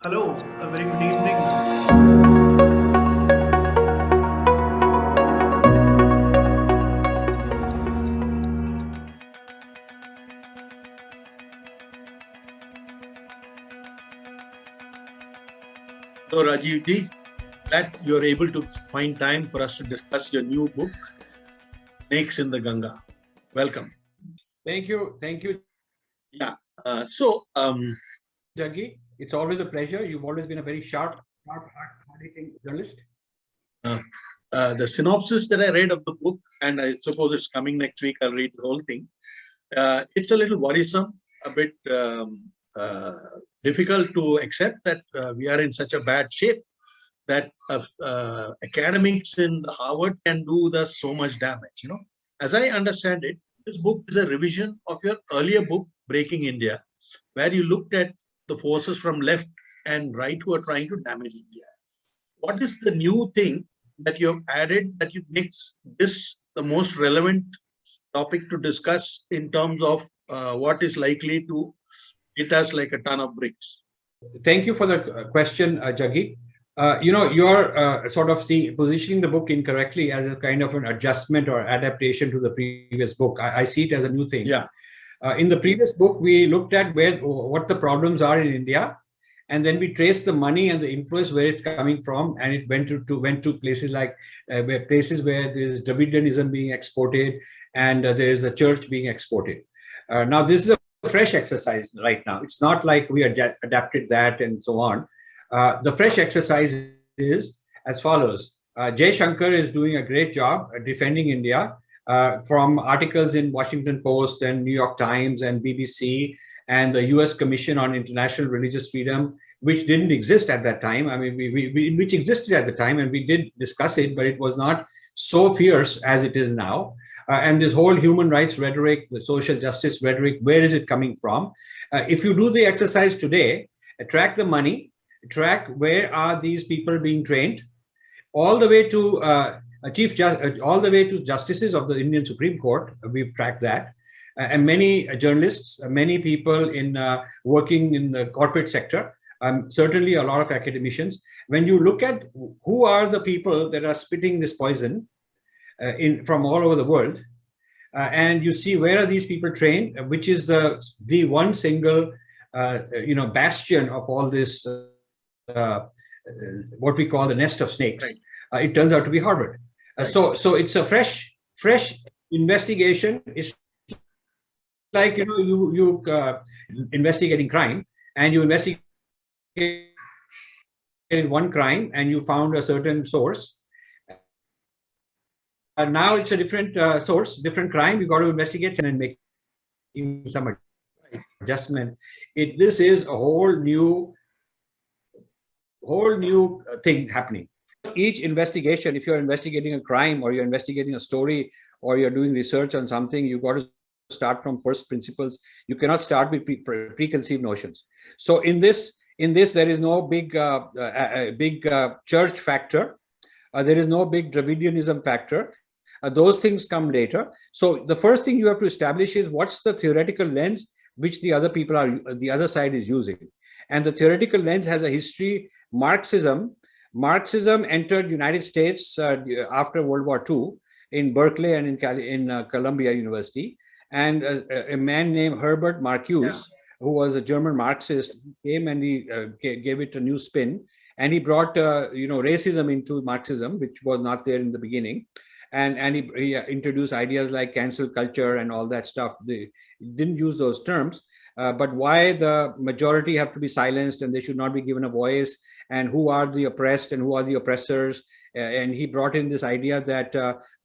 Hello, a very good evening. So, Rajiv ji, glad you're able to find time for us to discuss your new book, Snakes in the Ganga. Welcome. Thank you. Thank you, Yeah. Jaggi. It's always a pleasure. You've always been a very sharp, hard-hitting journalist. The synopsis that I read of the book, and I suppose it's coming next week, I'll read the whole thing. It's a little worrisome, a bit difficult to accept that we are in such a bad shape that academics in Harvard can do thus so much damage. You know, as I understand it, this book is a revision of your earlier book, Breaking India, where you looked at the forces from left and right who are trying to damage India. What is the new thing that you have added that makes this the most relevant topic to discuss in terms of what is likely to hit us like a ton of bricks? Thank you for the question, Jaggi. You're sort of positioning the book incorrectly as a kind of an adjustment or adaptation to the previous book. I see it as a new thing. Yeah. In the previous book, we looked at what the problems are in India, and then we traced the money and the influence where it's coming from, and it went to places like places where there's Dravidianism being exported and there is a church being exported. Now, this is a fresh exercise right now. It's not like we adapted that and so on. The fresh exercise is as follows. Jay Shankar is doing a great job defending India from articles in Washington Post and New York Times and BBC and the US Commission on International Religious Freedom, which didn't exist at that time. I mean, which existed at the time, and we did discuss it, but it was not so fierce as it is now. And this whole human rights rhetoric, the social justice rhetoric, where is it coming from? If you do the exercise today, track the money, track where are these people being trained, all the way to all the way to justices of the Indian Supreme Court. We've tracked that. And many journalists, many people in working in the corporate sector, certainly a lot of academicians. When you look at who are the people that are spitting this poison from all over the world, and you see where are these people trained, which is the one single bastion of all this, what we call the nest of snakes. Right. It turns out to be Harvard. Right. So it's a fresh investigation. It's like you investigating crime, and you investigate one crime and you found a certain source. And now it's a different source, different crime. You got to investigate and make some adjustment. This is a whole new thing happening. Each investigation, if you're investigating a crime or you're investigating a story or you're doing research on something, you got to start from first principles. You cannot start with preconceived notions. So in this there is no big church factor. There is no big Dravidianism factor. Those things come later. So the first thing you have to establish is what's the theoretical lens which the other side is using. And the theoretical lens has a history. Marxism entered United States after World War II in Berkeley and in Columbia University. And a man named Herbert Marcuse, who was a German Marxist, came and he gave it a new spin. And he brought racism into Marxism, which was not there in the beginning. And he introduced ideas like cancel culture and all that stuff. They didn't use those terms. But why the majority have to be silenced and they should not be given a voice, and who are the oppressed and who are the oppressors. And he brought in this idea that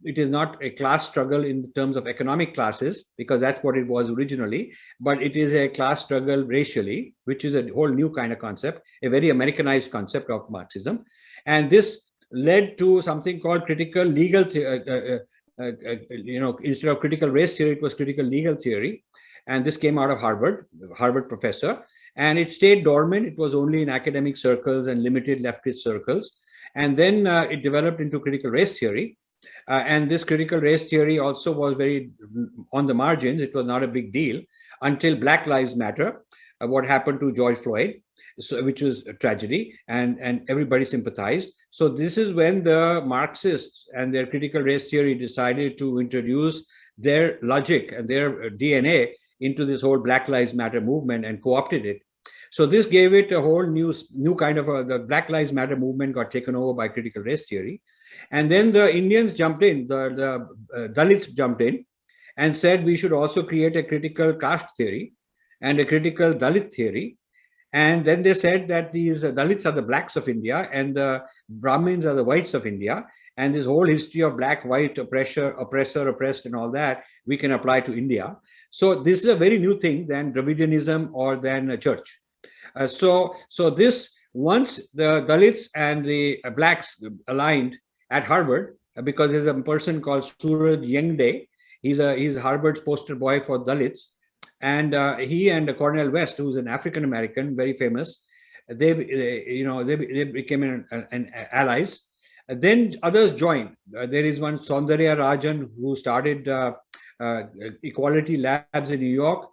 it is not a class struggle in terms of economic classes, because that's what it was originally, but it is a class struggle racially, which is a whole new kind of concept, a very Americanized concept of Marxism. And this led to something called critical legal, instead of critical race theory, it was critical legal theory. And this came out of Harvard professor, and it stayed dormant. It was only in academic circles and limited leftist circles. And then it developed into critical race theory. And this critical race theory also was very on the margins. It was not a big deal until Black Lives Matter, what happened to George Floyd. so which was a tragedy, and everybody sympathized. So this is when the Marxists and their critical race theory decided to introduce their logic and their DNA into this whole Black Lives Matter movement and co-opted it. So this gave it a whole new kind of the Black Lives Matter movement got taken over by critical race theory. And then the Indians jumped in, the Dalits jumped in and said we should also create a critical caste theory and a critical Dalit theory. And then they said that these Dalits are the blacks of India and the Brahmins are the whites of India. And this whole history of black, white, oppressor, oppressed, and all that, we can apply to India. So this is a very new thing than Dravidianism or than a church. So this, once the Dalits and the blacks aligned at Harvard, because there's a person called Swarajya, he's Harvard's poster boy for Dalits, and he and Cornel West, who's an African American, very famous, they became an allies. Then others joined. There is one Saundarya Rajan who started equality labs in New York,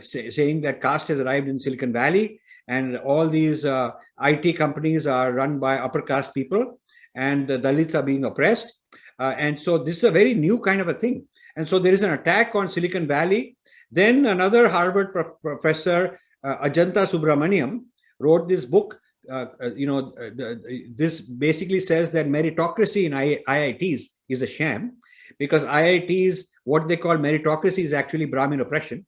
saying that caste has arrived in Silicon Valley and all these IT companies are run by upper caste people and the Dalits are being oppressed. And so this is a very new kind of a thing. And so there is an attack on Silicon Valley. Then another Harvard professor, Ajanta Subramaniam, wrote this book. This basically says that meritocracy in IITs is a sham, because IITs, what they call meritocracy, is actually Brahmin oppression,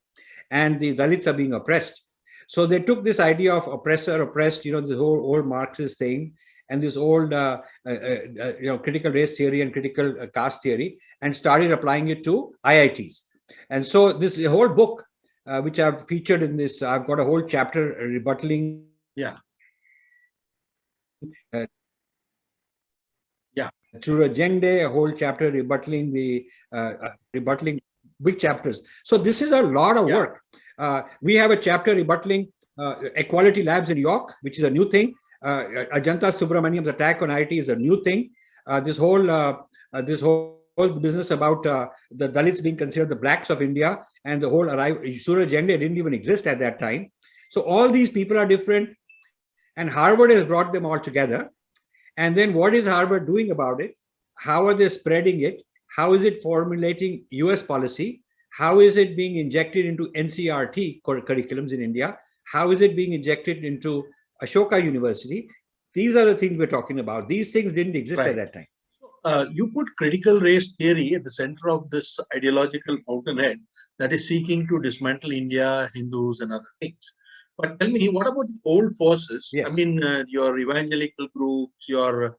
and the Dalits are being oppressed. So they took this idea of oppressor, oppressed, this whole old Marxist thing, and this old critical race theory and critical caste theory, and started applying it to IITs. And so this whole book, which I've featured in this, I've got a whole chapter rebuttaling. Yeah. Through a Jengde, a whole chapter rebuttaling the rebuttaling big chapters. So this is a lot of work. We have a chapter rebuttaling equality labs in York, which is a new thing. Ajanta Subramaniam's attack on IT is a new thing. This whole business about the Dalits being considered the blacks of India, and the whole Suraj Jende didn't even exist at that time. So all these people are different, and Harvard has brought them all together. And then what is Harvard doing about it? How are they spreading it? How is it formulating US policy? How is it being injected into NCRT curriculums in India? How is it being injected into Ashoka University? These are the things we're talking about. These things didn't exist at that time. You put critical race theory at the center of this ideological fountainhead that is seeking to dismantle India, Hindus, and other things. But tell me, what about the old forces? Yes. I mean, your evangelical groups, your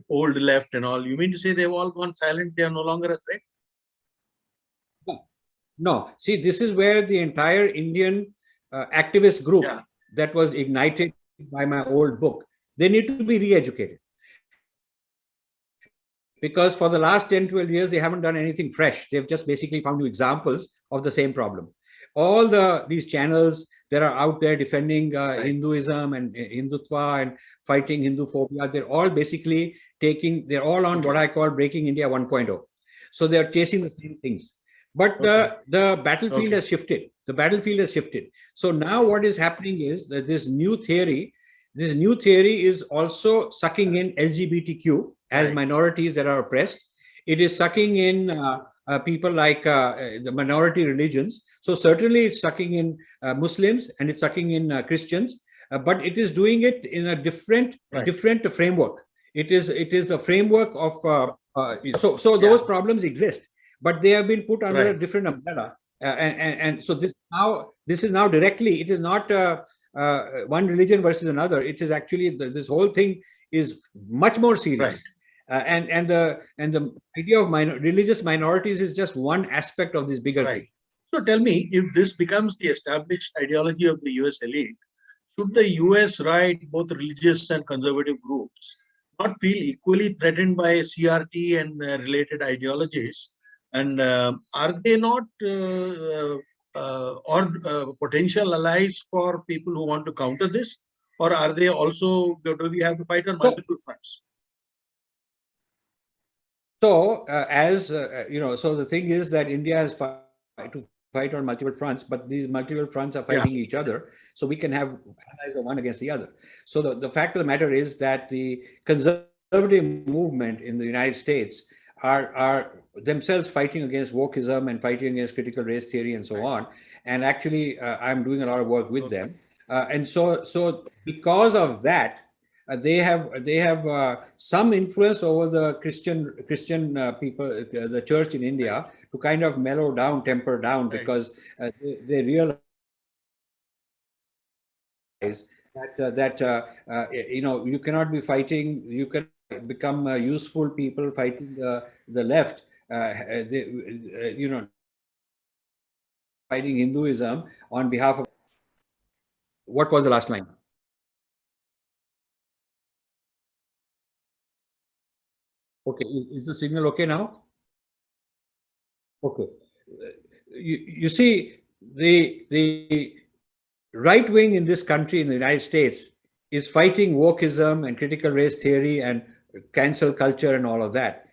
old left and all, you mean to say they've all gone silent? They are no longer a threat? No. See, this is where the entire Indian activist group that was ignited by my old book, they need to be re-educated. Because for the last 10, 12 years, they haven't done anything fresh. They've just basically found new examples of the same problem. All these channels that are out there defending Hinduism and Hindutva and fighting Hinduphobia, they're all basically they're all on what I call Breaking India 1.0. So they're chasing the same things. But the battlefield has shifted. The battlefield has shifted. So now what is happening is that this new theory is also sucking in LGBTQ as minorities that are oppressed. It is sucking in people like the minority religions. So certainly it's sucking in Muslims and it's sucking in Christians, but it is doing it in a different framework. It is a framework of those problems exist, but they have been put under a different umbrella. And so this is now directly, it is not one religion versus another. It is actually this whole thing is much more serious. And the idea of religious minorities is just one aspect of this bigger thing. So tell me, if this becomes the established ideology of the US elite, should the US right, both religious and conservative groups, not feel equally threatened by CRT and related ideologies? And are they not potential allies for people who want to counter this? Or are they also, do we have to fight on multiple fronts? So, so the thing is that India has to fight on multiple fronts, but these multiple fronts are fighting each other. So we can have allies of one against the other. So the fact of the matter is that the conservative movement in the United States are themselves fighting against wokeism and fighting against critical race theory and so on. And actually, I'm doing a lot of work with them. And so because of that, they have some influence over the Christian people, the church in India, to kind of mellow down, temper down, because they realize that you cannot be fighting. You can become useful people fighting the left. Fighting Hinduism on behalf of. What was the last line? Okay, is the signal okay now? Okay. You see, the right wing in this country, in the United States, is fighting wokeism and critical race theory and cancel culture and all of that.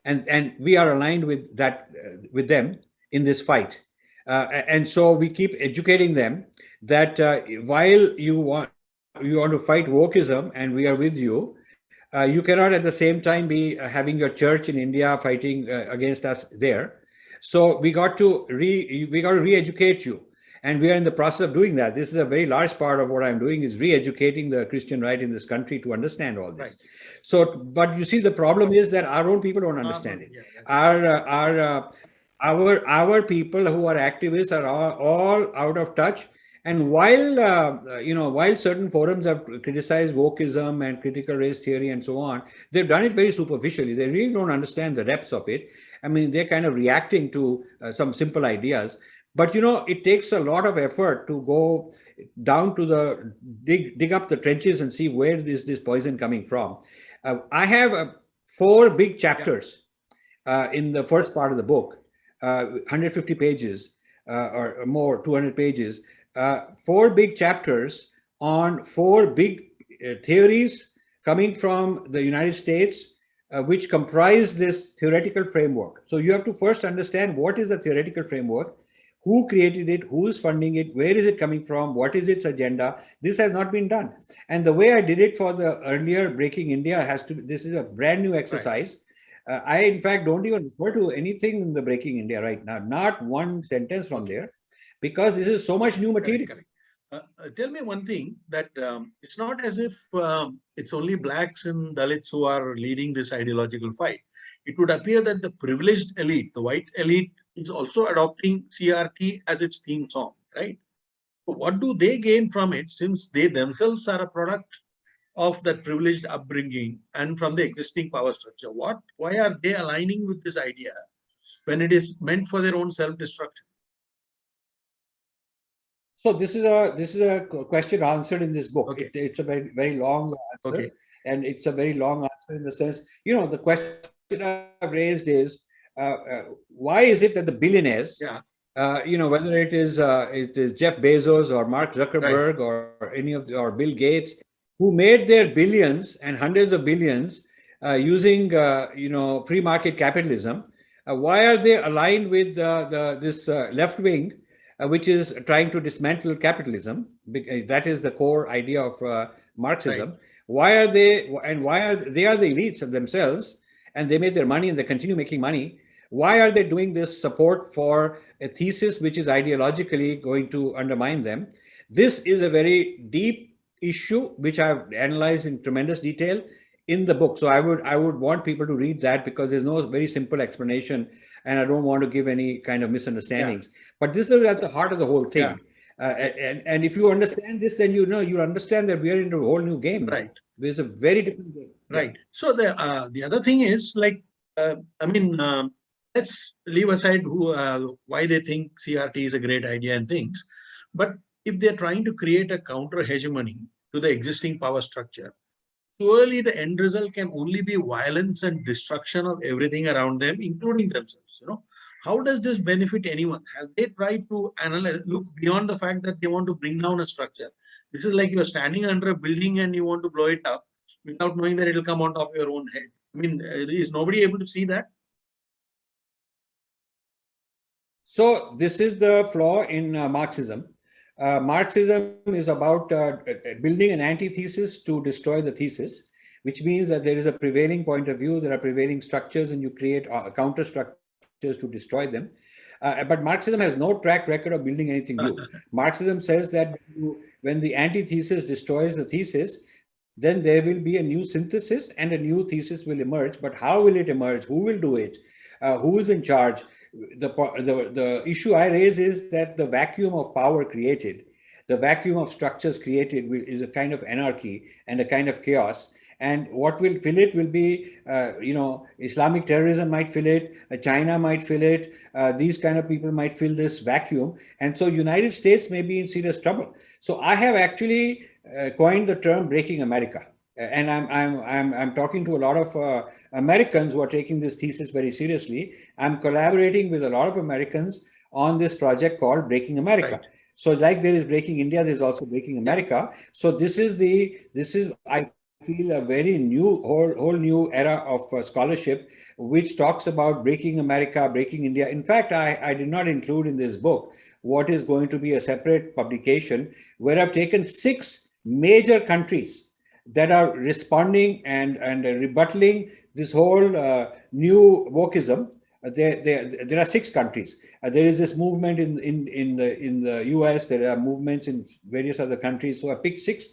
And we are aligned with that, with them in this fight. And so we keep educating them that while you want to fight wokeism and we are with you, you cannot at the same time be having your church in India fighting against us there. So we got to re-educate you, and we are in the process of doing that. This is a very large part of what I'm doing, is re-educating the Christian right in this country to understand all this. Right. So, but you see, the problem is that our own people don't understand it. Our people who are activists are all out of touch. And while certain forums have criticized wokeism and critical race theory and so on, they've done it very superficially. They really don't understand the depths of it. I mean, they're kind of reacting to some simple ideas. But it takes a lot of effort to go down to the dig up the trenches and see where is this poison coming from. I have 4 big chapters in the first part of the book, 150 pages or more, 200 pages. 4 big chapters on 4 big theories coming from the United States, which comprise this theoretical framework. So you have to first understand what is the theoretical framework, who created it, who is funding it, where is it coming from, what is its agenda. This has not been done. And the way I did it for the earlier Breaking India this is a brand new exercise. Right. I, in fact, don't even refer to anything in the Breaking India right now, not one sentence from there, because this is so much new material. Correct. Tell me one thing, that it's not as if it's only blacks and Dalits who are leading this ideological fight. It would appear that the privileged elite, the white elite, is also adopting CRT as its theme song, right? So what do they gain from it, since they themselves are a product of that privileged upbringing and from the existing power structure? Why are they aligning with this idea when it is meant for their own self-destruction? So this is a question answered in this book. Okay. It's a very, very long answer. Okay. And it's a very long answer in the sense, the question I've raised is, why is it that the billionaires, whether it is Jeff Bezos or Mark Zuckerberg, right, or any of or Bill Gates, who made their billions and hundreds of billions using free market capitalism, why are they aligned with this left wing, which is trying to dismantle capitalism? That is the core idea of Marxism. Right. Why are they the elites of themselves, and they made their money and they continue making money? Why are they doing this support for a thesis which is ideologically going to undermine them? This is a very deep issue which I've analyzed in tremendous detail in the book. So I would want people to read that, because there's no very simple explanation, and I don't want to give any kind of misunderstandings. Yeah. But this is at the heart of the whole thing. Yeah. And if you understand this, then you understand that we are in a whole new game. Right. There's a very different game. Right. Yeah. So the other thing is, like, let's leave aside why they think CRT is a great idea and things. But if they're trying to create a counter hegemony to the existing power structure, surely the end result can only be violence and destruction of everything around them, including themselves. How does this benefit anyone? Have they tried to look beyond the fact that they want to bring down a structure? This is like you're standing under a building and you want to blow it up without knowing that it will come on top of your own head. I mean, is nobody able to see that? So this is the flaw in Marxism. Marxism is about building an antithesis to destroy the thesis, which means that there is a prevailing point of view, there are prevailing structures, and you create counter structures to destroy them. But Marxism has no track record of building anything new. Marxism says that when the antithesis destroys the thesis, then there will be a new synthesis and a new thesis will emerge. But how will it emerge? Who will do it? Who is in charge? The issue I raise is that the vacuum of power created, the vacuum of structures created is a kind of anarchy and a kind of chaos. And what will fill it will be, Islamic terrorism might fill it, China might fill it, these kind of people might fill this vacuum. And so United States may be in serious trouble. So I have actually coined the term breaking America. And I'm talking to a lot of Americans who are taking this thesis very seriously. I'm collaborating with a lot of Americans on this project called Breaking America. Right. So like there is Breaking India, there's also Breaking America. So this is I feel a very new, whole new era of scholarship, which talks about breaking America, breaking India. In fact, I did not include in this book what is going to be a separate publication where I've taken 6 major countries that are responding and rebuttaling this whole new wokeism. There are 6 countries. There is this movement in the US. There are movements in various other countries. So I picked 6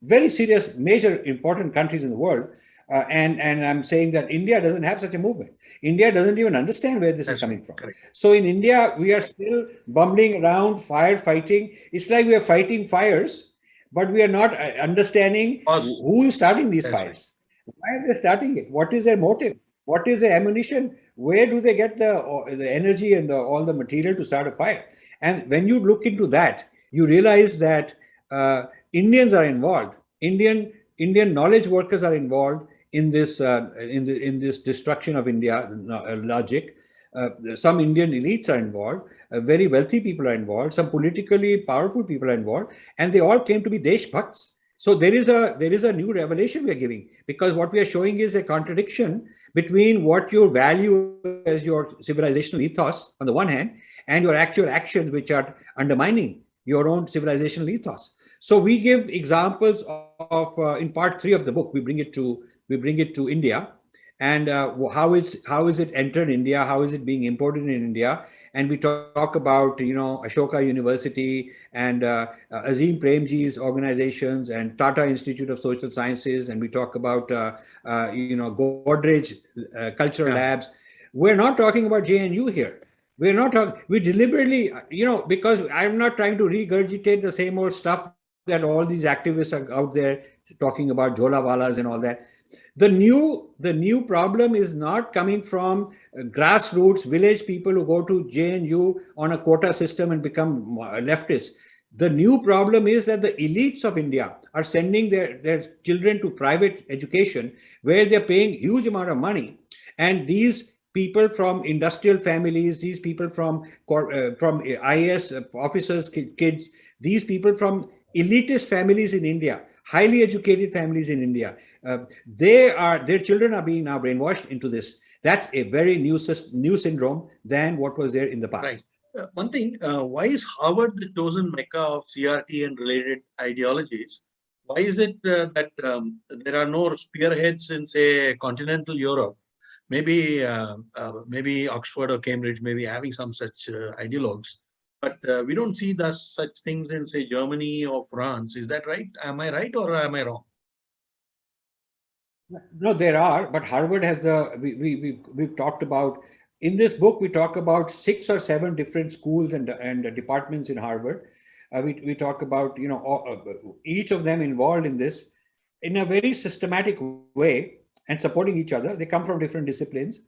very serious, major, important countries in the world. And I'm saying that India doesn't have such a movement. India doesn't even understand where this is coming from. Correct. So in India, we are still bumbling around, firefighting. It's like we are fighting fires, but we are not understanding who is starting these fires. Right. Why are they starting it? What is their motive? What is their ammunition? Where do they get the energy and all the material to start a fire? And when you look into that, you realize that Indians are involved. Indian knowledge workers are involved in this in this destruction of India logic. Some Indian elites are involved. Very wealthy people are involved. Some politically powerful people are involved, and they all claim to be Deshbhakts. So there is a new revelation we are giving, because what we are showing is a contradiction between what you value as your civilizational ethos on the one hand, and your actual actions, which are undermining your own civilizational ethos. So we give examples of in part 3 of the book. We bring it to India, and how is it entered India? How is it being imported in India? And we talk about Ashoka University and Azim Premji's organizations and Tata Institute of Social Sciences, and we talk about Godrej Cultural Labs. We're not talking about JNU here. We're not talking. We deliberately, because I'm not trying to regurgitate the same old stuff that all these activists are out there talking about, Jholawalas and all that. The new problem is not coming from grassroots village people who go to JNU on a quota system and become leftists. The new problem is that the elites of India are sending their children to private education where they're paying huge amount of money. And these people from industrial families, these people from IAS officers' kids, these people from elitist families in India, highly educated families in India, their children are being now brainwashed into this. That's a very new syndrome than what was there in the past. Right. One thing, why is Harvard the chosen mecca of CRT and related ideologies? Why is it that there are no spearheads in, say, continental Europe? Maybe Oxford or Cambridge may be having some such ideologues, but we don't see such things in, say, Germany or France. Is that right? Am I right or am I wrong? No, there are, but Harvard has we've talked about, in this book, we talk about 6 or 7 different schools and departments in Harvard. We talk about, each of them involved in this in a very systematic way and supporting each other. They come from different disciplines,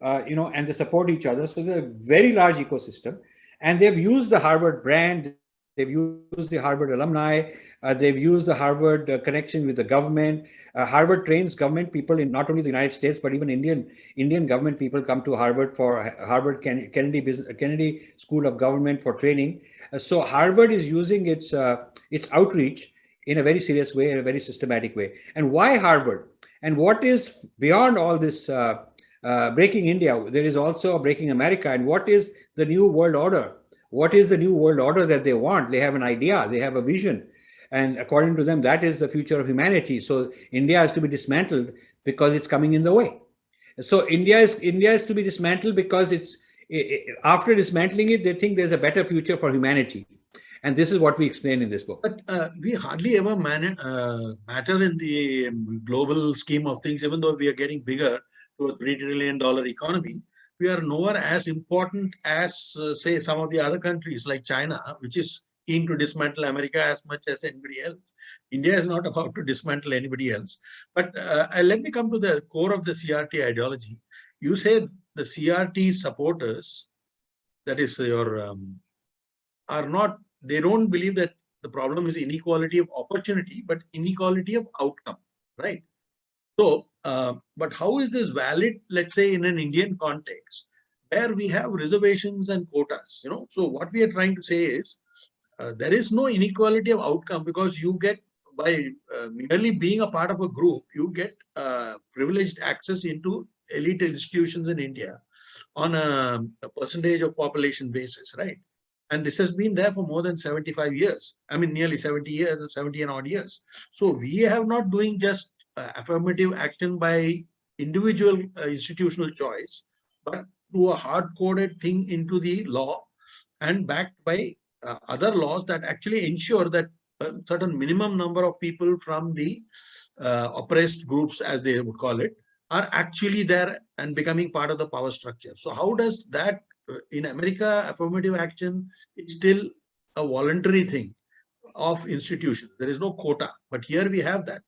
and they support each other. So there's a very large ecosystem, and they've used the Harvard brand. They've used the Harvard alumni. They've used the Harvard connection with the government. Harvard trains government people in not only the United States, but even Indian government people come to Harvard for Harvard Kennedy School of Government for training. So Harvard is using its outreach in a very serious way, in a very systematic way. And why Harvard? And what is beyond all this breaking India, there is also a breaking America. And what is the new world order? What is the new world order that they want? They have an idea, they have a vision. And according to them, that is the future of humanity. So India has to be dismantled because it's coming in the way. So India is to be dismantled because after dismantling it, they think there's a better future for humanity. And this is what we explain in this book. But we hardly ever matter in the global scheme of things, even though we are getting bigger to a $3 trillion economy. We are nowhere as important as, say, some of the other countries like China, which is keen to dismantle America as much as anybody else. India is not about to dismantle anybody else. But let me come to the core of the CRT ideology. You say the CRT supporters, that is your, are not, they don't believe that the problem is inequality of opportunity, but inequality of outcome, right? So, but how is this valid, let's say, in an Indian context, where we have reservations and quotas, you know? So what we are trying to say is, there is no inequality of outcome because you get, by merely being a part of a group, you get privileged access into elite institutions in India on a percentage of population basis, right? And this has been there for more than 75 years. I mean, nearly 70 years, 70 and odd years. So we have not doing just affirmative action by individual institutional choice, but through a hard-coded thing into the law and backed by other laws that actually ensure that a certain minimum number of people from the oppressed groups, as they would call it, are actually there and becoming part of the power structure. So how does that, in America, affirmative action is still a voluntary thing of institutions. There is no quota, but here we have that.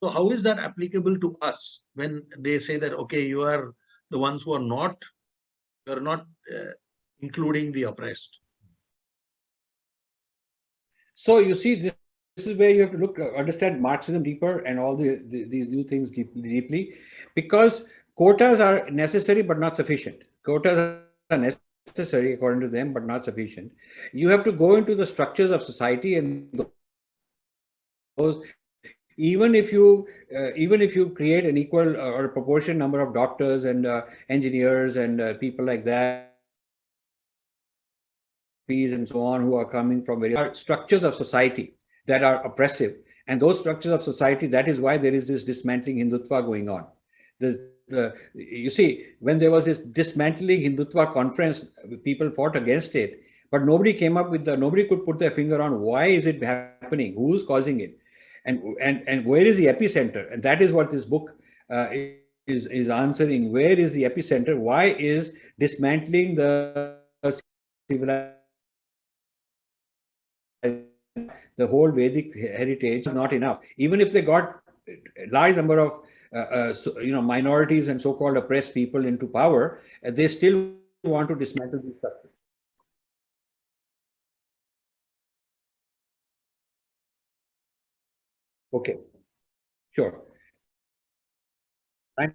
So how is that applicable to us when they say that, okay, you are the ones who are not, you're not including the oppressed? So you see, this is where you have to look, understand Marxism deeper and all these new things deeply, because quotas are necessary but not sufficient. Quotas are necessary according to them, but not sufficient. You have to go into the structures of society, and those, even if you create an equal or a proportion number of doctors and engineers and people like that, and so on, who are coming from various structures of society that are oppressive, and those structures of society, that is why there is this dismantling Hindutva going on. You see, when there was this dismantling Hindutva conference, people fought against it, but nobody came up with nobody could put their finger on why is it happening, who's causing it, and where is the epicenter. And that is what this book is answering. Where is the epicenter? Why is dismantling the civilization, the whole Vedic heritage, is not enough? Even if they got a large number of minorities and so-called oppressed people into power, they still want to dismantle these structures. Okay, sure. I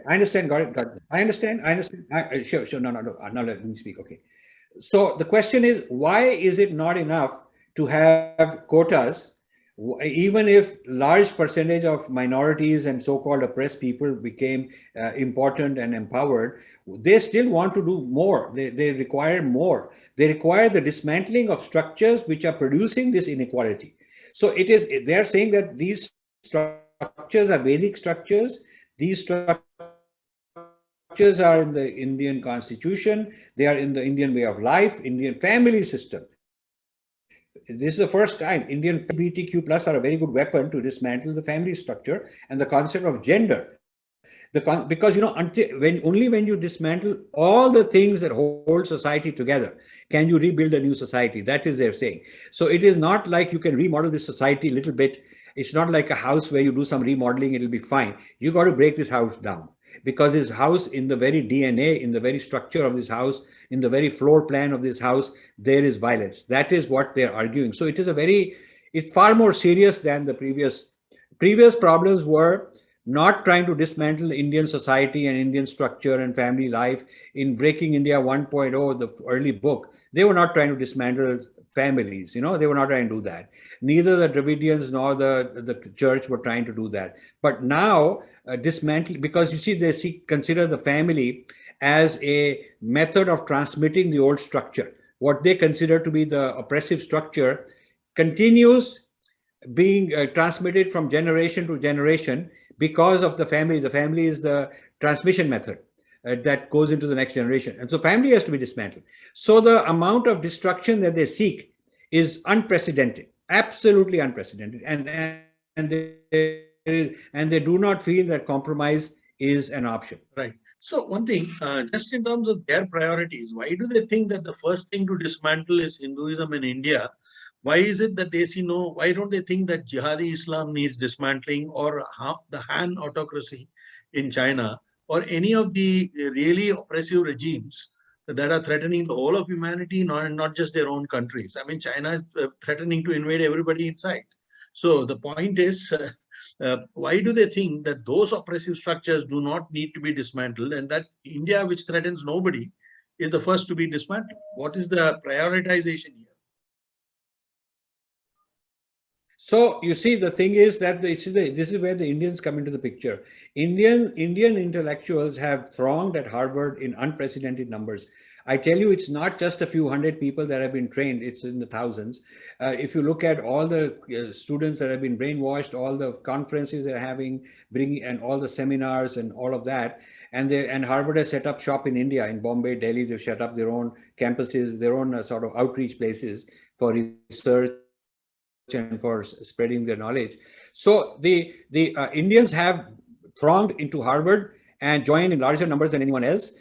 understand. Got it. I understand. Sure. No. Now let me speak. Okay. So the question is, why is it not enough to have quotas, even if large percentage of minorities and so-called oppressed people became important and empowered? They still want to do more. They require more. They require the dismantling of structures which are producing this inequality. So they're saying that these structures are Vedic structures. These structures are in the Indian constitution. They are in the Indian way of life, Indian family system. This is the first time Indian LGBTQ plus are a very good weapon to dismantle the family structure and the concept of gender. Because only when you dismantle all the things that hold society together can you rebuild a new society. That is they're saying. So it is not like you can remodel this society a little bit. It's not like a house where you do some remodeling, it'll be fine. You got to break this house down, because this house, in the very DNA, in the very structure of this house, in the very floor plan of this house, there is violence. That is what they're arguing. So it's far more serious than the previous problems were not trying to dismantle Indian society and Indian structure and family life. In Breaking India 1.0, the early book, they were not trying to dismantle families. They were not trying to do that. Neither the Dravidians nor the church were trying to do that. But now dismantle, because you see, they consider the family as a method of transmitting the old structure. What they consider to be the oppressive structure continues being transmitted from generation to generation because of the family. The family is the transmission method that goes into the next generation. And so family has to be dismantled. So the amount of destruction that they seek is unprecedented, absolutely unprecedented. And they do not feel that compromise is an option. Right. So one thing, just in terms of their priorities, why do they think that the first thing to dismantle is Hinduism in India? Why is it that they see no, why don't they think that jihadi Islam needs dismantling, or the Han autocracy in China, or any of the really oppressive regimes that are threatening the whole of humanity, not just their own countries? I mean, China is threatening to invade everybody in sight. So the point is, why do they think that those oppressive structures do not need to be dismantled, and that India, which threatens nobody, is the first to be dismantled? What is the prioritization here? So you see, the thing is that this is where the Indians come into the picture. Indian intellectuals have thronged at Harvard in unprecedented numbers. I tell you, it's not just a few hundred people that have been trained, it's in the thousands. If you look at all the students that have been brainwashed, all the conferences they're having, and all the seminars and all of that, and Harvard has set up shop in India, in Bombay, Delhi. They've set up their own campuses, their own sort of outreach places for research and for spreading their knowledge. So the Indians have thronged into Harvard and joined in larger numbers than anyone else.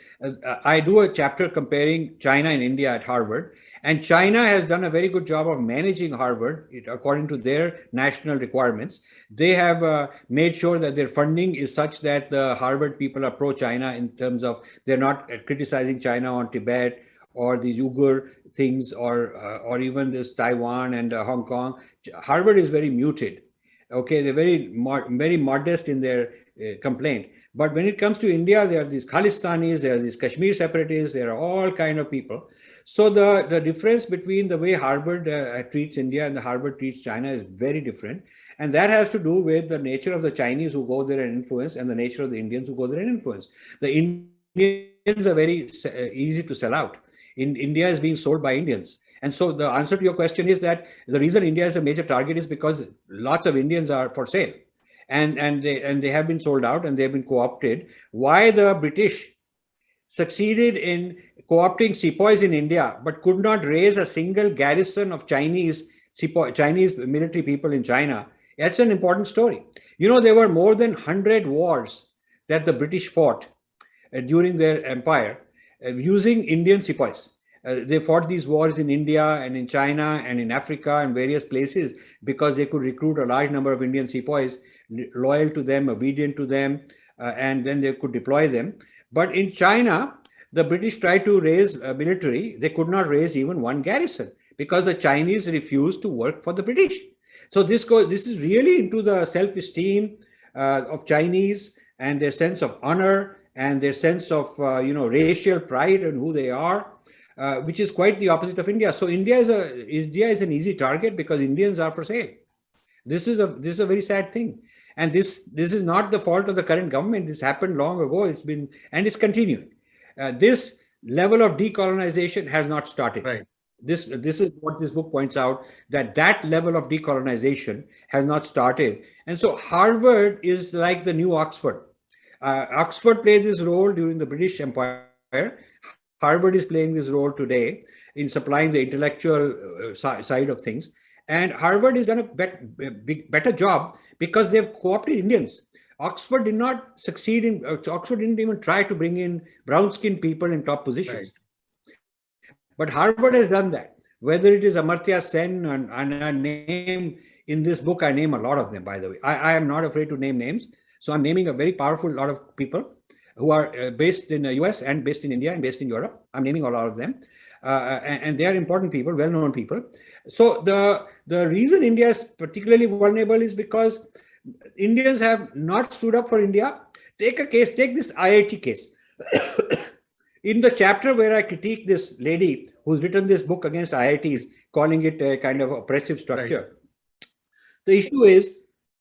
I do a chapter comparing China and India at Harvard, and China has done a very good job of managing Harvard according to their national requirements. They have made sure that their funding is such that the Harvard people are pro-China, in terms of they're not criticizing China on Tibet or these Uyghur things, or even this Taiwan and Hong Kong. Harvard is very muted. Okay, they're very modest in their complaint. But when it comes to India, there are these Khalistanis, there are these Kashmir separatists, there are all kind of people. So the difference between the way Harvard treats India and the Harvard treats China is very different. And that has to do with the nature of the Chinese who go there and influence, and the nature of the Indians who go there and influence. The Indians are very easy to sell out. India is being sold by Indians. And so the answer to your question is that the reason India is a major target is because lots of Indians are for sale. And they have been sold out, and they've been co-opted. Why the British succeeded in co-opting sepoys in India, but could not raise a single garrison of Chinese military people in China, that's an important story. There were more than 100 wars that the British fought during their empire using Indian sepoys. They fought these wars in India and in China and in Africa and various places because they could recruit a large number of Indian sepoys, loyal to them, obedient to them, and then they could deploy them. But in China, the British tried to raise a military. They could not raise even one garrison because the Chinese refused to work for the British. So this is really into the self-esteem of Chinese, and their sense of honor, and their sense of racial pride and who they are, which is quite the opposite of India. So India is an easy target because Indians are for sale. This is a very sad thing, and this is not the fault of the current government. This happened long ago. It's continuing. This level of decolonization has not started. Right. This is what this book points out, that level of decolonization has not started. And so Harvard is like the new Oxford. Oxford played this role during the British Empire. Harvard is playing this role today in supplying the intellectual side of things. And Harvard has done a better job because they've co-opted Indians. Oxford did not succeed Oxford didn't even try to bring in brown-skinned people in top positions. Right. But Harvard has done that. Whether it is Amartya Sen, and I name in this book, I name a lot of them, by the way. I am not afraid to name names. So I'm naming a very powerful lot of people who are based in the US and based in India and based in Europe. I'm naming a lot of them. And they are important people, well-known people. So the reason India is particularly vulnerable is because Indians have not stood up for India. Take this IIT case. In the chapter where I critique this lady who's written this book against IITs, calling it a kind of oppressive structure. The issue is,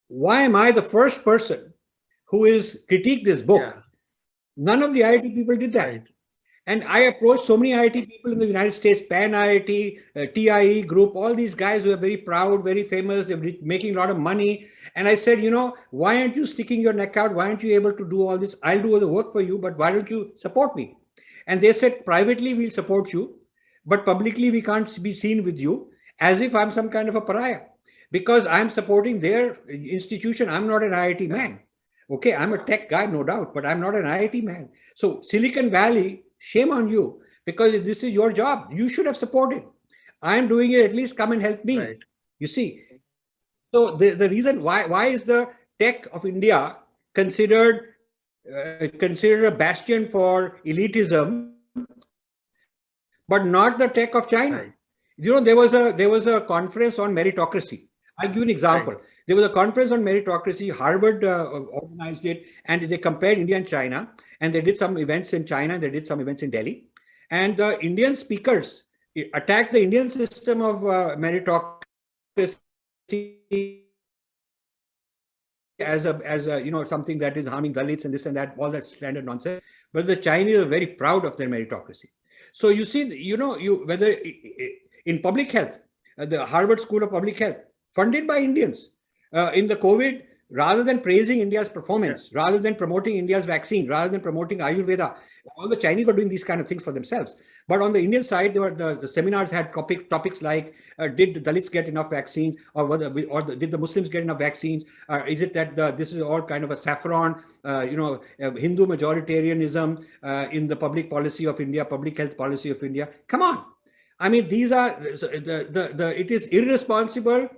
why am I the first person who is critiqued this book? Yeah. None of the IIT people did that. Right. And I approached so many IIT people in the United States, Pan IIT, TIE group, all these guys who are very proud, very famous, they're making a lot of money. And I said, why aren't you sticking your neck out? Why aren't you able to do all this? I'll do all the work for you, but why don't you support me? And they said, privately, we'll support you, but publicly, we can't be seen with you, as if I'm some kind of a pariah, because I'm supporting their institution. I'm not an IIT man. Okay, I'm a tech guy, no doubt, but I'm not an IIT man. So Silicon Valley, shame on you, because this is your job. You should have supported. I'm doing it, at least come and help me. Right. You see. So the reason why is the tech of India considered a bastion for elitism, but not the tech of China? Right. There was a conference on meritocracy. I'll give you an example. Right. There was a conference on meritocracy. Harvard organized it, and they compared India and China, and they did some events in China, and they did some events in Delhi. And the Indian speakers attacked the Indian system of meritocracy as a something that is harming Dalits and this and that, all that standard nonsense. But the Chinese are very proud of their meritocracy. So you see, whether in public health, the Harvard School of Public Health, funded by Indians, in the COVID, rather than praising India's performance, rather than promoting India's vaccine, rather than promoting Ayurveda, all the Chinese were doing these kind of things for themselves. But on the Indian side, the seminars had topics like, did the Dalits get enough vaccines, or did the Muslims get enough vaccines? Is it that this is all kind of a saffron, Hindu majoritarianism in the public policy of India, public health policy of India? Come on. I mean, these are, it is irresponsible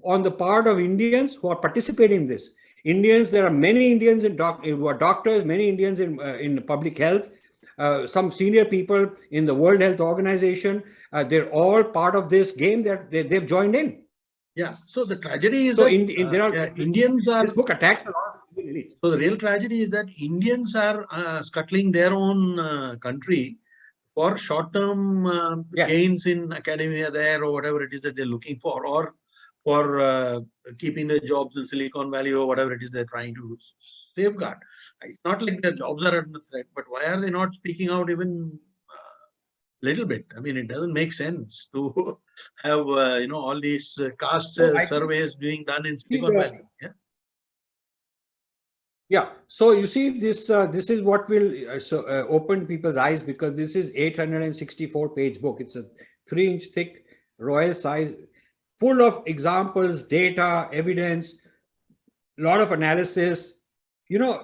on the part of Indians who are participating in this. Indians, there are many Indians who are doctors, many Indians in public health, some senior people in the World Health Organization. They're all part of this game that they've joined in. Yeah. So the tragedy is Indians are. This book attacks a lot of Indian elites. So the real tragedy is that Indians are scuttling their own country for short-term gains in academia there, or whatever it is that they're looking for, or for keeping their jobs in Silicon Valley, or whatever it is they're trying to safeguard. It's not like their jobs are under threat, but why are they not speaking out even a little bit? I mean, it doesn't make sense to have all these caste surveys being done in Silicon Valley. Yeah. Yeah. So you see, this is what will open people's eyes, because this is 864-page book. It's a 3-inch thick, royal size, full of examples, data, evidence, a lot of analysis,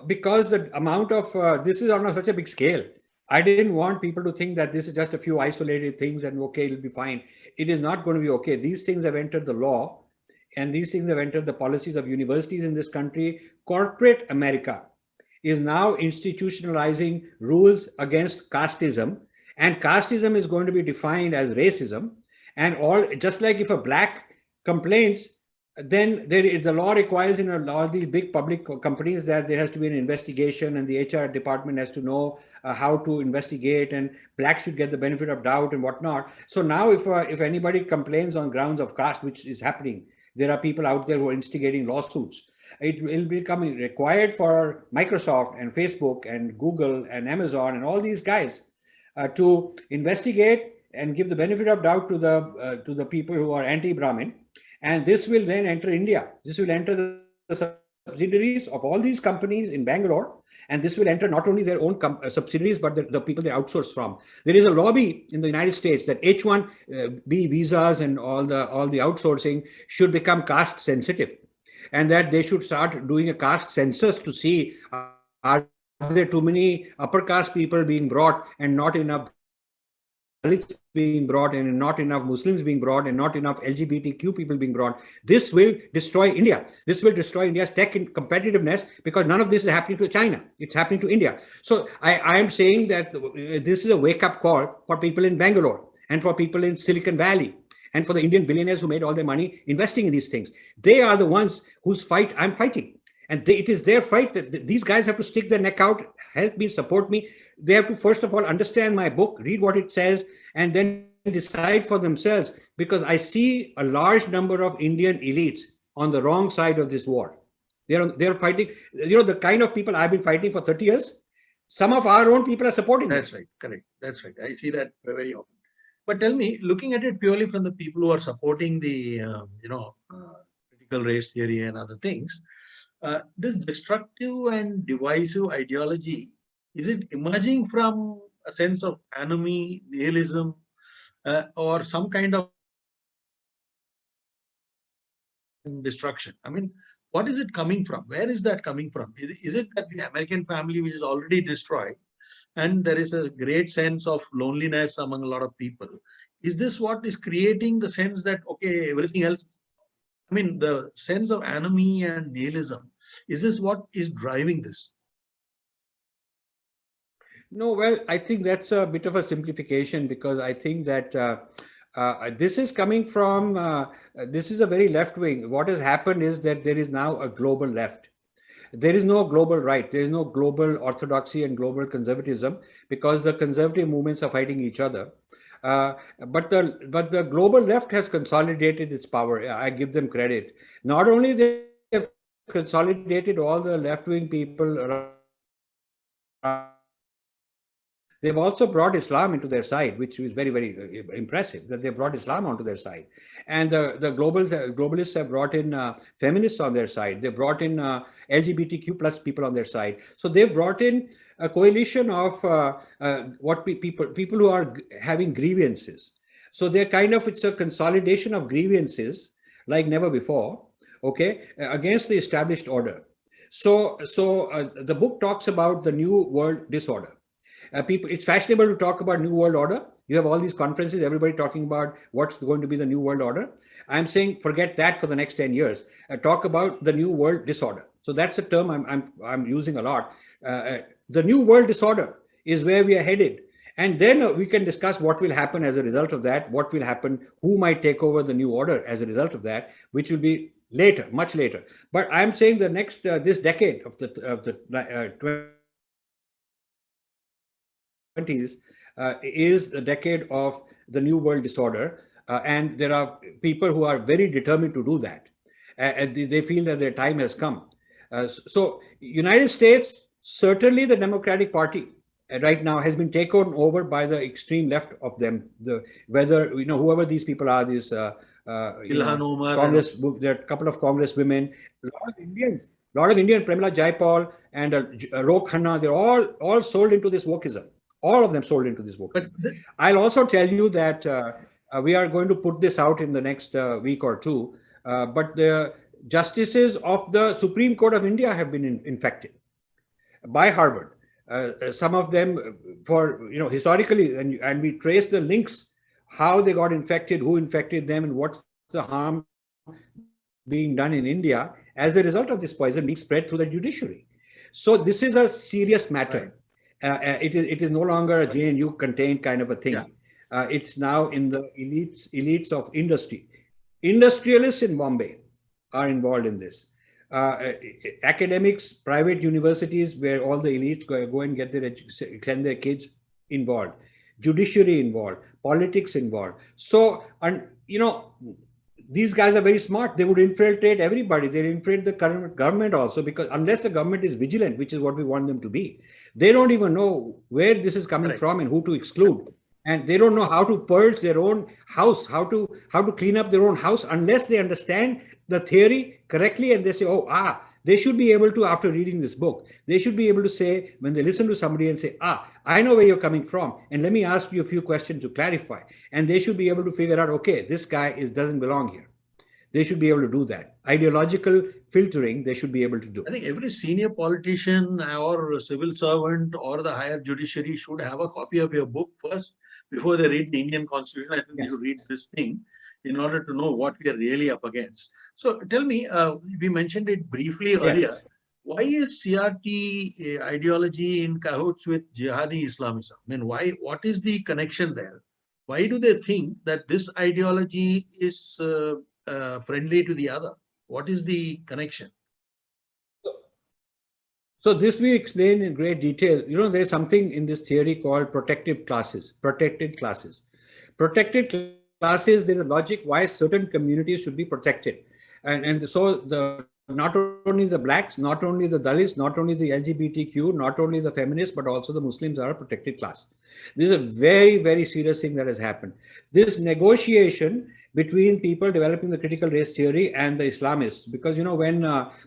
because the amount of, this is on such a big scale. I didn't want people to think that this is just a few isolated things and okay, it'll be fine. It is not going to be okay. These things have entered the law, and these things have entered the policies of universities in this country. Corporate America is now institutionalizing rules against casteism, and casteism is going to be defined as racism. And just like if a black complains, then the law requires in all these big public companies that there has to be an investigation, and the HR department has to know how to investigate, and blacks should get the benefit of doubt and whatnot. So now if anybody complains on grounds of caste, which is happening, there are people out there who are instigating lawsuits. It will become required for Microsoft and Facebook and Google and Amazon and all these guys to investigate and give the benefit of doubt to the people who are anti-Brahmin. And this will then enter India. This will enter the subsidiaries of all these companies in Bangalore. And this will enter not only their own subsidiaries, but the people they outsource from. There is a lobby in the United States that H-1B visas and all the outsourcing should become caste sensitive, and that they should start doing a caste census to see are there too many upper caste people being brought and not enough Dalits being brought, and not enough Muslims being brought, and not enough LGBTQ people being brought. This will destroy India. This will destroy India's tech competitiveness, because none of this is happening to China. It's happening to India. So I am saying that this is a wake-up call for people in Bangalore and for people in Silicon Valley and for the Indian billionaires who made all their money investing in these things. They are the ones whose fight I'm fighting. And it is their fight that these guys have to stick their neck out, help me, support me. They have to, first of all, understand my book, read what it says, and then decide for themselves, because I see a large number of Indian elites on the wrong side of this war. They're fighting, the kind of people I've been fighting for 30 years. Some of our own people are supporting That's them. right. Correct. That's right. I see that very often. But tell me, looking at it purely from the people who are supporting the, critical race theory and other things, this destructive and divisive ideology, is it emerging from a sense of anomy, nihilism, or some kind of destruction? I mean, what is it coming from? Where is that coming from? Is it that the American family, which is already destroyed, and there is a great sense of loneliness among a lot of people? Is this what is creating the sense that, okay, everything else, I mean, the sense of anomy and nihilism, is this what is driving this? No, well, I think that's a bit of a simplification, because I think that this is coming from, this is a very left wing. What has happened is that there is now a global left. There is no global right. There is no global orthodoxy and global conservatism, because the conservative movements are fighting each other. But the global left has consolidated its power. I give them credit. Not only they have consolidated all the left-wing people around, they've also brought Islam into their side, which is very, very impressive, that they brought Islam onto their side. And the globalists have brought in feminists on their side. They brought in LGBTQ plus people on their side. So they've brought in a coalition of people who are having grievances. So it's a consolidation of grievances like never before, okay, against the established order. So the book talks about the new world disorder. It's fashionable to talk about new world order. You have all these conferences, everybody talking about what's going to be the new world order. I'm saying forget that for the next 10 years. Talk about the new world disorder. So that's a term I'm using a lot. The new world disorder is where we are headed. And then we can discuss what will happen as a result of that, what will happen, who might take over the new order as a result of that, which will be later, much later. But I'm saying the next, this decade of the 20s is the decade of the new world disorder, and there are people who are very determined to do that, and they feel that their time has come. So United States, certainly the Democratic Party right now has been taken over by the extreme left of them, whoever these people are, these Congress, there are a couple of Congress women, a lot of Indian, Premila Jaipal and Ro Khanna, they're all sold into this wokeism. All of them sold into this book. I'll also tell you that we are going to put this out in the next week or two. But the justices of the Supreme Court of India have been infected by Harvard. Some of them, historically, and we trace the links, how they got infected, who infected them, and what's the harm being done in India as a result of this poison being spread through the judiciary. So this is a serious matter. Right. It is no longer a JNU contained kind of a thing. Yeah. It's now in the elites of industry. Industrialists in Bombay are involved in this. Academics, private universities where all the elites go and send their kids involved. Judiciary involved. Politics involved. So, these guys are very smart. They would infiltrate everybody. They infiltrate the current government also, because unless the government is vigilant, which is what we want them to be, they don't even know where this is coming from and who to exclude. And they don't know how to purge their own house, how to clean up their own house, unless they understand the theory correctly. And they say, they should be able to, after reading this book, they should be able to say, when they listen to somebody and say, I know where you're coming from, and let me ask you a few questions to clarify. And they should be able to figure out, okay, this guy doesn't belong here. They should be able to do that. Ideological filtering, they should be able to do. I think every senior politician or civil servant or the higher judiciary should have a copy of your book first before they read the Indian Constitution. I think they should read this thing in order to know what we are really up against. So tell me, we mentioned it briefly earlier. Why is CRT ideology in cahoots with jihadi Islamism? I mean, what is the connection there? Why do they think that this ideology is friendly to the other? What is the connection? So this we explain in great detail. There's something in this theory called protected classes. Protected Protected classes, there is a logic why certain communities should be protected. And so not only the blacks, not only the Dalits, not only the LGBTQ, not only the feminists, but also the Muslims are a protected class. This is a very, very serious thing that has happened. This negotiation between people developing the critical race theory and the Islamists, because, when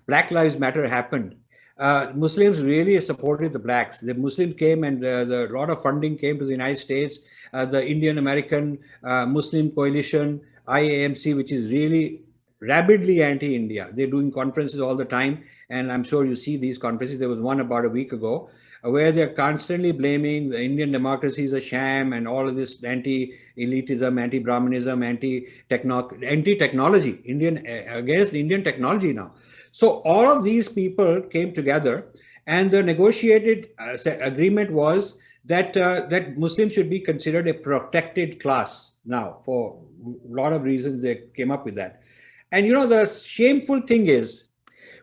Black Lives Matter happened, Muslims really supported the blacks. The Muslims came and the lot of funding came to the United States. The Indian American Muslim Coalition, IAMC, which is really rabidly anti-India. They're doing conferences all the time, and I'm sure you see these conferences. There was one about a week ago where they're constantly blaming the Indian democracy is a sham and all of this anti-elitism, anti-Brahmanism, anti-technology, against Indian technology now. So all of these people came together, and the negotiated agreement was that that Muslims should be considered a protected class now. For a lot of reasons, they came up with that. And the shameful thing is,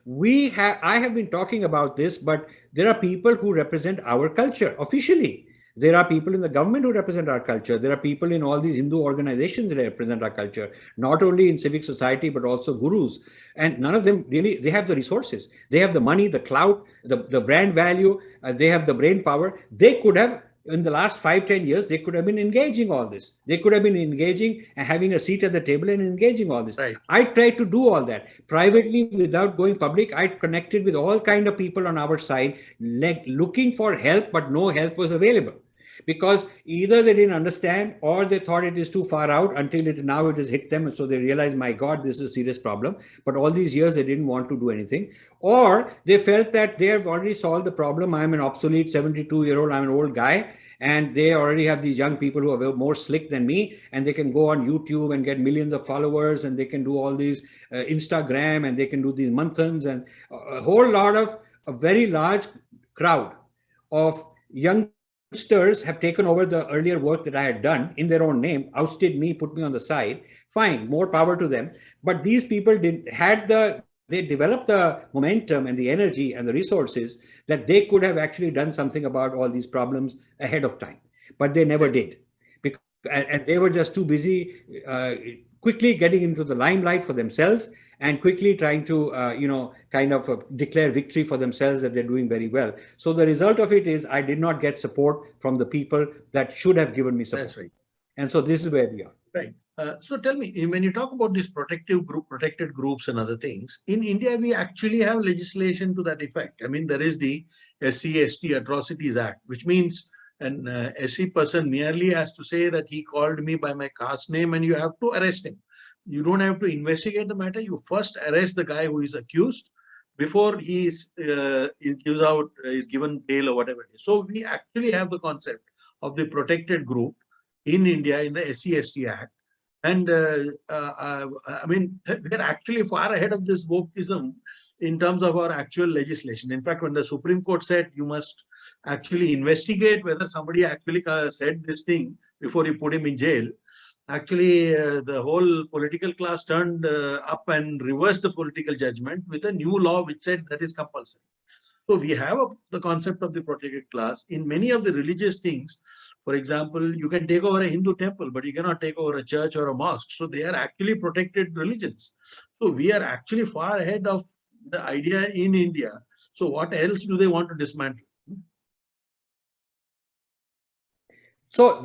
I have been talking about this, but there are people who represent our culture officially. There are people in the government who represent our culture. There are people in all these Hindu organizations that represent our culture, not only in civic society, but also gurus. And none of them really, they have the resources. They have the money, the clout, the brand value. They have the brain power. They could have, in the last 5-10 years, they could have been engaging all this. They could have been engaging and having a seat at the table and engaging all this. Right. I tried to do all that privately without going public. I connected with all kind of people on our side, looking for help, but no help was available. Because either they didn't understand or they thought it is too far out until now it has hit them. And so they realized, my God, this is a serious problem. But all these years, they didn't want to do anything. Or they felt that they have already solved the problem. I'm an obsolete 72-year-old, I'm an old guy. And they already have these young people who are more slick than me, and they can go on YouTube and get millions of followers, and they can do all these Instagram, and they can do these manthans, and a whole lot of a very large crowd of youngsters have taken over the earlier work that I had done in their own name, ousted me, put me on the side. Fine, more power to them. But these people they developed the momentum and the energy and the resources that they could have actually done something about all these problems ahead of time. But they never did. And they were just too busy quickly getting into the limelight for themselves and quickly trying to, declare victory for themselves that they're doing very well. So the result of it is I did not get support from the people that should have given me support. That's right. And so this is where we are. Right. So tell me, when you talk about these protected groups and other things, in India, we actually have legislation to that effect. I mean, there is the SC/ST Atrocities Act, which means an SC person merely has to say that he called me by my caste name and you have to arrest him. You don't have to investigate the matter. You first arrest the guy who is accused before he is given bail or whatever it is. So we actually have the concept of the protected group in India in the SC/ST Act. And I mean, we're actually far ahead of this wokeism in terms of our actual legislation. In fact, when the Supreme Court said you must actually investigate whether somebody actually said this thing before you put him in jail, actually the whole political class turned up and reversed the political judgment with a new law which said that is compulsory. So we have the concept of the protected class in many of the religious things. For example, you can take over a Hindu temple, but you cannot take over a church or a mosque. So they are actually protected religions. So we are actually far ahead of the idea in India. So what else do they want to dismantle? So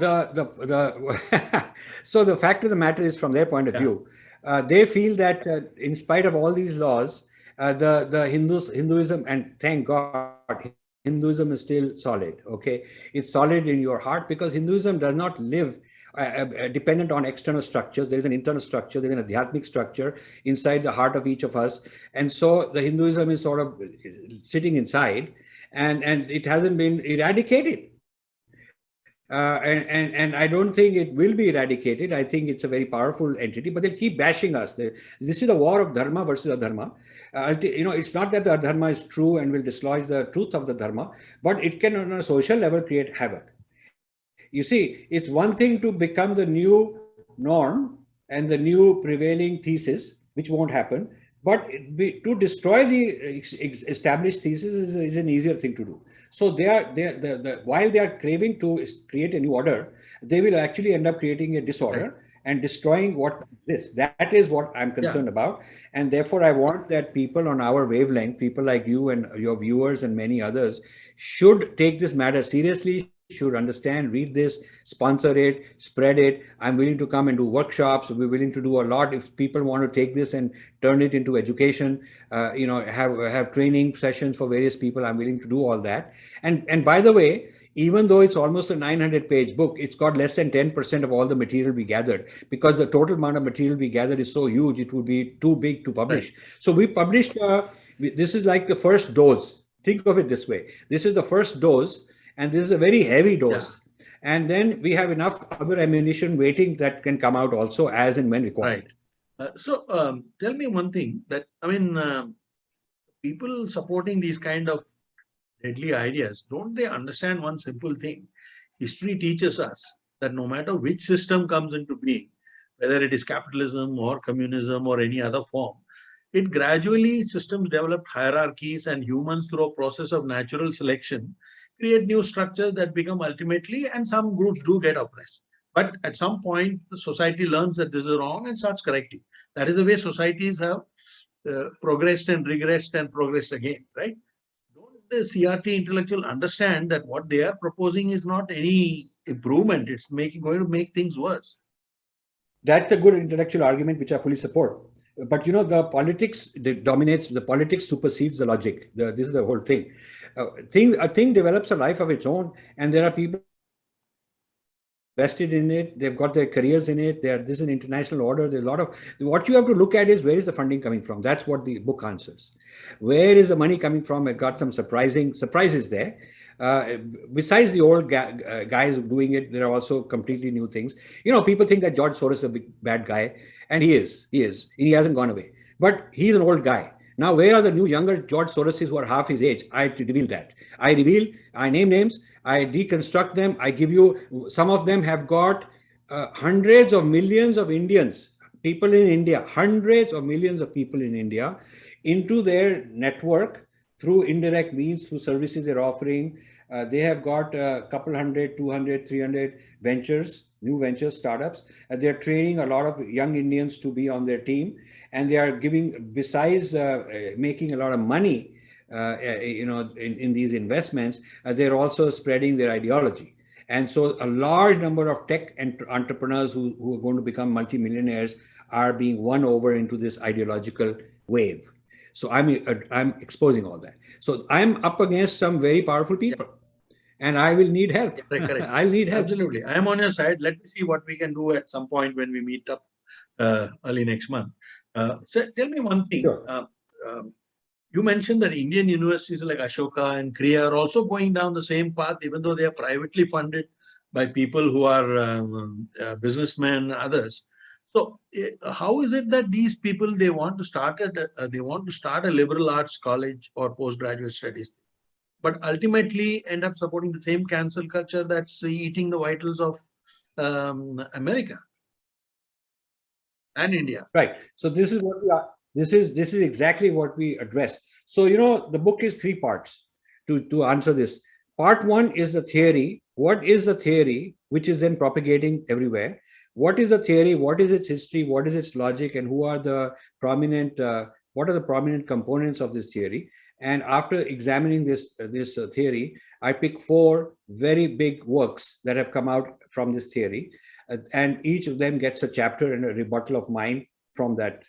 so the fact of the matter is, from their point of view, they feel that in spite of all these laws, the Hinduism, and thank God, Hinduism is still solid. Okay, it's solid in your heart because Hinduism does not live dependent on external structures. There is an internal structure. There is an Adhyatmic structure inside the heart of each of us, and so the Hinduism is sort of sitting inside, and it hasn't been eradicated. And I don't think it will be eradicated. I think it's a very powerful entity, but they'll keep bashing us. This is a war of Dharma versus Adharma. It's not that the Adharma is true and will dislodge the truth of the Dharma, but it can on a social level create havoc. You see, it's one thing to become the new norm and the new prevailing thesis, which won't happen. But to destroy the established thesis is an easier thing to do. So while they are craving to create a new order, they will actually end up creating a disorder and destroying what exists. That is what I'm concerned about. And therefore, I want that people on our wavelength, people like you and your viewers and many others, should take this matter seriously, should understand, read this, sponsor it, spread it. I'm willing to come and do workshops. We're willing to do a lot. If people want to take this and turn it into education, have training sessions for various people, I'm willing to do all that. And by the way, even though it's almost a 900-page book, it's got less than 10% of all the material we gathered, because the total amount of material we gathered is so huge, it would be too big to publish. So we published, this is like the first dose. Think of it this way. This is the first dose, and this is a very heavy dose. And then we have enough other ammunition waiting that can come out also as and when required. So tell me one thing, that, I mean, people supporting these kind of deadly ideas, don't they understand one simple thing? History teaches us that no matter which system comes into being, whether it is capitalism or communism or any other form, it gradually, systems develop hierarchies, and humans, through a process of natural selection, create new structures that become ultimately, and some groups do get oppressed. But at some point, the society learns that this is wrong and starts correcting. That is the way societies have progressed and regressed and progressed again, right? Don't the CRT intellectual understand that what they are proposing is not any improvement? It's going to make things worse. That's a good intellectual argument, which I fully support. But the politics dominates. The politics supersedes the logic. This is the whole thing. A thing develops a life of its own, and there are people invested in it. They've got their careers in it. This is an international order. There's a lot of, what you have to look at is, where is the funding coming from? That's what the book answers. Where is the money coming from? It got some surprises there. Besides the old guys doing it, there are also completely new things. People think that George Soros is a big bad guy, and he is. He hasn't gone away. But he's an old guy. Now, where are the new younger George Soroses who are half his age? I reveal that. I name names, I deconstruct them. I give you, some of them have got hundreds of millions of Indians, people in India, hundreds of millions of people in India, into their network through indirect means, through services they're offering. They have got a couple hundred, 200, 300 ventures, new ventures, startups. They're training a lot of young Indians to be on their team. And they are giving, besides making a lot of money, in these investments, they're also spreading their ideology. And so a large number of tech entrepreneurs who are going to become multimillionaires are being won over into this ideological wave. So I'm exposing all that. So I'm up against some very powerful people, and I will need help. I'll need help. Absolutely. I am on your side. Let me see what we can do at some point when we meet up early next month. So tell me one thing. Sure. You mentioned that Indian universities like Ashoka and Kriya are also going down the same path, even though they are privately funded by people who are businessmen and others. So how is it that these people, they want to start a liberal arts college or postgraduate studies, but ultimately end up supporting the same cancel culture that's eating the vitals of America and India? Right. So this is what we are. This is exactly what we address. So the book is 3 parts to answer this. Part 1 is the theory. What is the theory, which is then propagating everywhere? What is the theory? What is its history? What is its logic? And who are the prominent? What are the prominent components of this theory? And after examining this theory, I pick 4 very big works that have come out from this theory, and each of them gets a chapter and a rebuttal of mine from that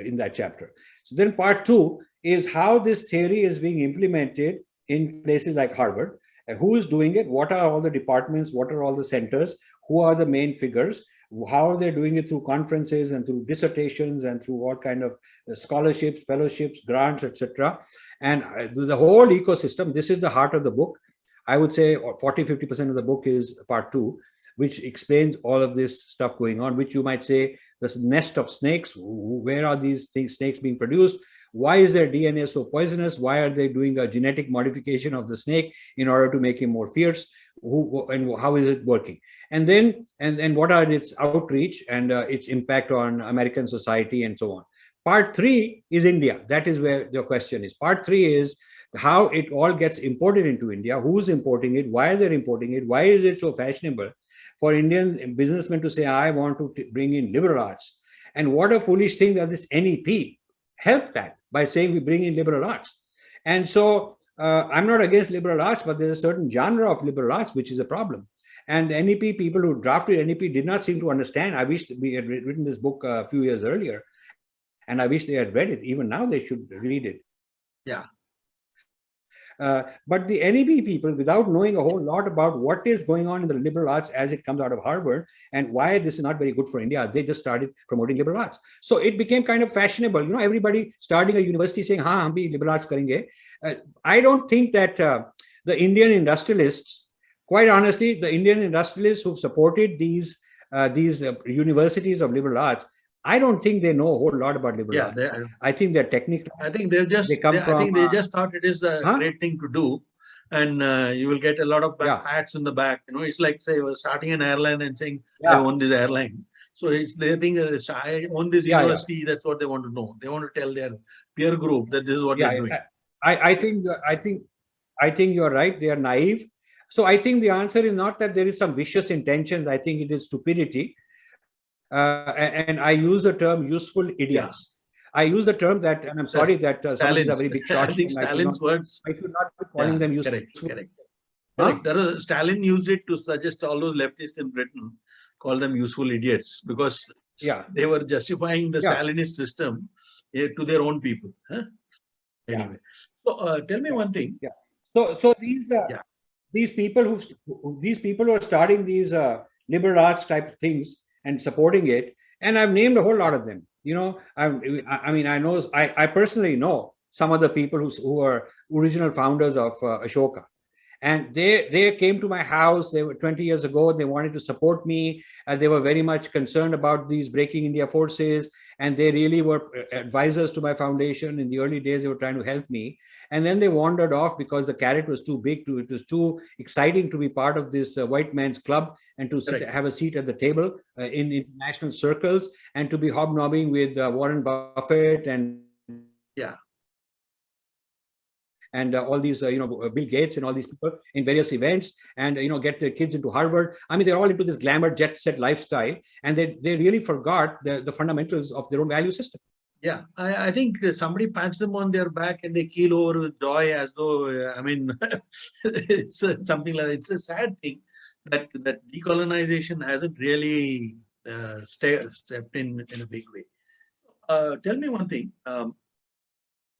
in that chapter. So then part 2 is how this theory is being implemented in places like Harvard. Who is doing it? What are all the departments? What are all the centers? Who are the main figures? How are they doing it? Through conferences and through dissertations and through what kind of scholarships, fellowships, grants, etc. And the whole ecosystem. This is the heart of the book. I would say 40-50% of the book is part 2, which explains all of this stuff going on, which you might say, this nest of snakes. Where are these snakes being produced? Why is their DNA so poisonous? Why are they doing a genetic modification of the snake in order to make him more fierce? And how is it working? And then what are its outreach and its impact on American society and so on? Part 3 is India. That is where your question is. Part 3 is how it all gets imported into India, who's importing it, why they're importing it, why is it so fashionable for Indian businessmen to say, I want to bring in liberal arts. And what a foolish thing that this NEP helped that by saying we bring in liberal arts. And so I'm not against liberal arts, but there's a certain genre of liberal arts which is a problem. And the NEP people who drafted NEP did not seem to understand. I wish we had written this book a few years earlier, and I wish they had read it. Even now, they should read it. Yeah. But the NEP people, without knowing a whole lot about what is going on in the liberal arts as it comes out of Harvard and why this is not very good for India, they just started promoting liberal arts. So it became kind of fashionable. You know, everybody starting a university saying, "Ha, hum bhi liberal arts karenge." I don't think that the Indian industrialists, quite honestly, the Indian industrialists who've supported these universities of liberal arts, I don't think they know a whole lot about liberal arts. I think they're technical. I think they just thought it is a great thing to do, and you will get a lot of pats in the back. You know, it's like say you're starting an airline and saying, "I own this airline." So it's they think I own this university. That's what they want to know. They want to tell their peer group that this is what they're doing. I think you're right. They are naive. So I think the answer is not that there is some vicious intentions. I think it is stupidity. And I use the term useful idiots. I use the term that, and I'm sorry that some of these are very big shots. I think Stalin's words. I should not be calling them useful. Correct. Stalin used it to suggest all those leftists in Britain, call them useful idiots, because they were justifying the Stalinist system to their own people. Huh? Anyway, so tell me one thing. So these people who are starting these liberal arts type things and supporting it, and I've named a whole lot of them. You know, I personally know some of the people who are original founders of Ashoka, and they came to my house. They were 20 years ago. They wanted to support me, and they were very much concerned about these breaking India forces, and they really were advisors to my foundation. In the early days, they were trying to help me, and then they wandered off because the carrot was too big. It was too exciting to be part of this white man's club and to have a seat at the table in international circles and to be hobnobbing with Warren Buffett and all these, Bill Gates and all these people in various events, and get their kids into Harvard. I mean, they're all into this glamour jet set lifestyle, and they really forgot the fundamentals of their own value system. Yeah, I think somebody pats them on their back and they keel over with joy as though, it's something like that. It's a sad thing that decolonization hasn't really stepped in a big way. Tell me one thing.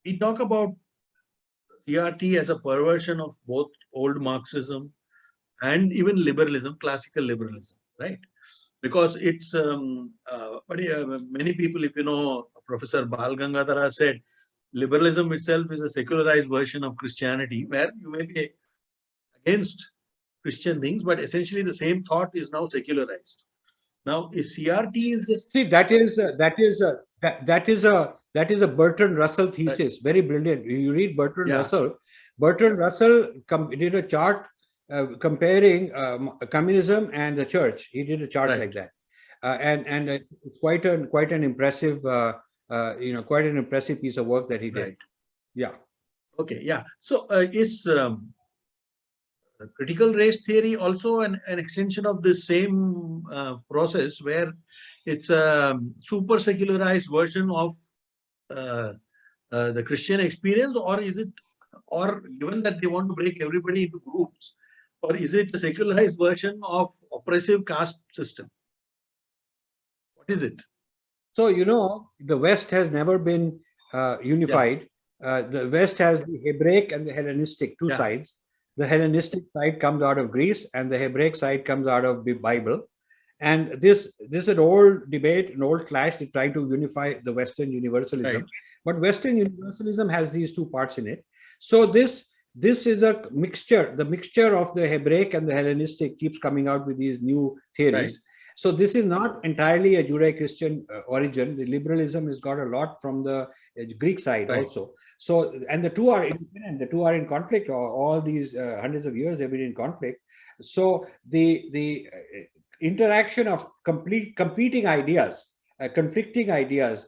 We talk about CRT as a perversion of both old Marxism and even liberalism, classical liberalism, right? Because it's, many people, if you know, Professor Bal Gangadhara said, liberalism itself is a secularized version of Christianity, where you may be against Christian things, but essentially the same thought is now secularized. Now, CRT is just that is a Bertrand Russell thesis, very brilliant. You read Bertrand Russell. Bertrand Russell did a chart comparing communism and the church. He did a chart like that, and it's quite an impressive, quite an impressive piece of work that he did. Yeah. Okay. Yeah. So is critical race theory also an extension of the same process, where it's a super secularized version of the Christian experience, or is it, or given that they want to break everybody into groups, or is it a secularized version of oppressive caste system? What is it? So, the West has never been unified. The West has the Hebraic and the Hellenistic two sides. The Hellenistic side comes out of Greece and the Hebraic side comes out of the Bible. And this is an old debate, an old clash to try to unify the Western universalism. But Western universalism has these two parts in it. So this is a mixture. The mixture of the Hebraic and the Hellenistic keeps coming out with these new theories. So this is not entirely a Judeo-Christian origin. The liberalism has got a lot from the Greek side also. So, and the two are independent. The two are in conflict. All these hundreds of years they've been in conflict. So the interaction of competing ideas, conflicting ideas,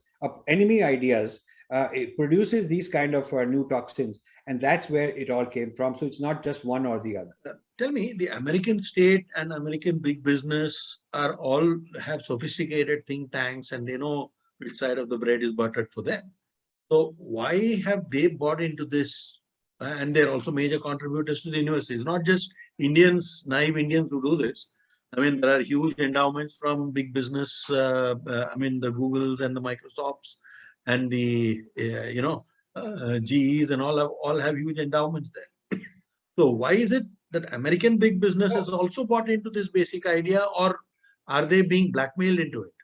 enemy ideas, it produces these kind of new toxins, and that's where it all came from. So it's not just one or the other. Tell me, the American state and American big business are all have sophisticated think tanks, and they know which side of the bread is buttered for them. So why have they bought into this? And they're also major contributors to the universities, not just Indians, naive Indians who do this. I mean, there are huge endowments from big business. I mean, the Googles and the Microsofts and the GEs and all have huge endowments there. So why is it that American big business has also bought into this basic idea, or are they being blackmailed into it?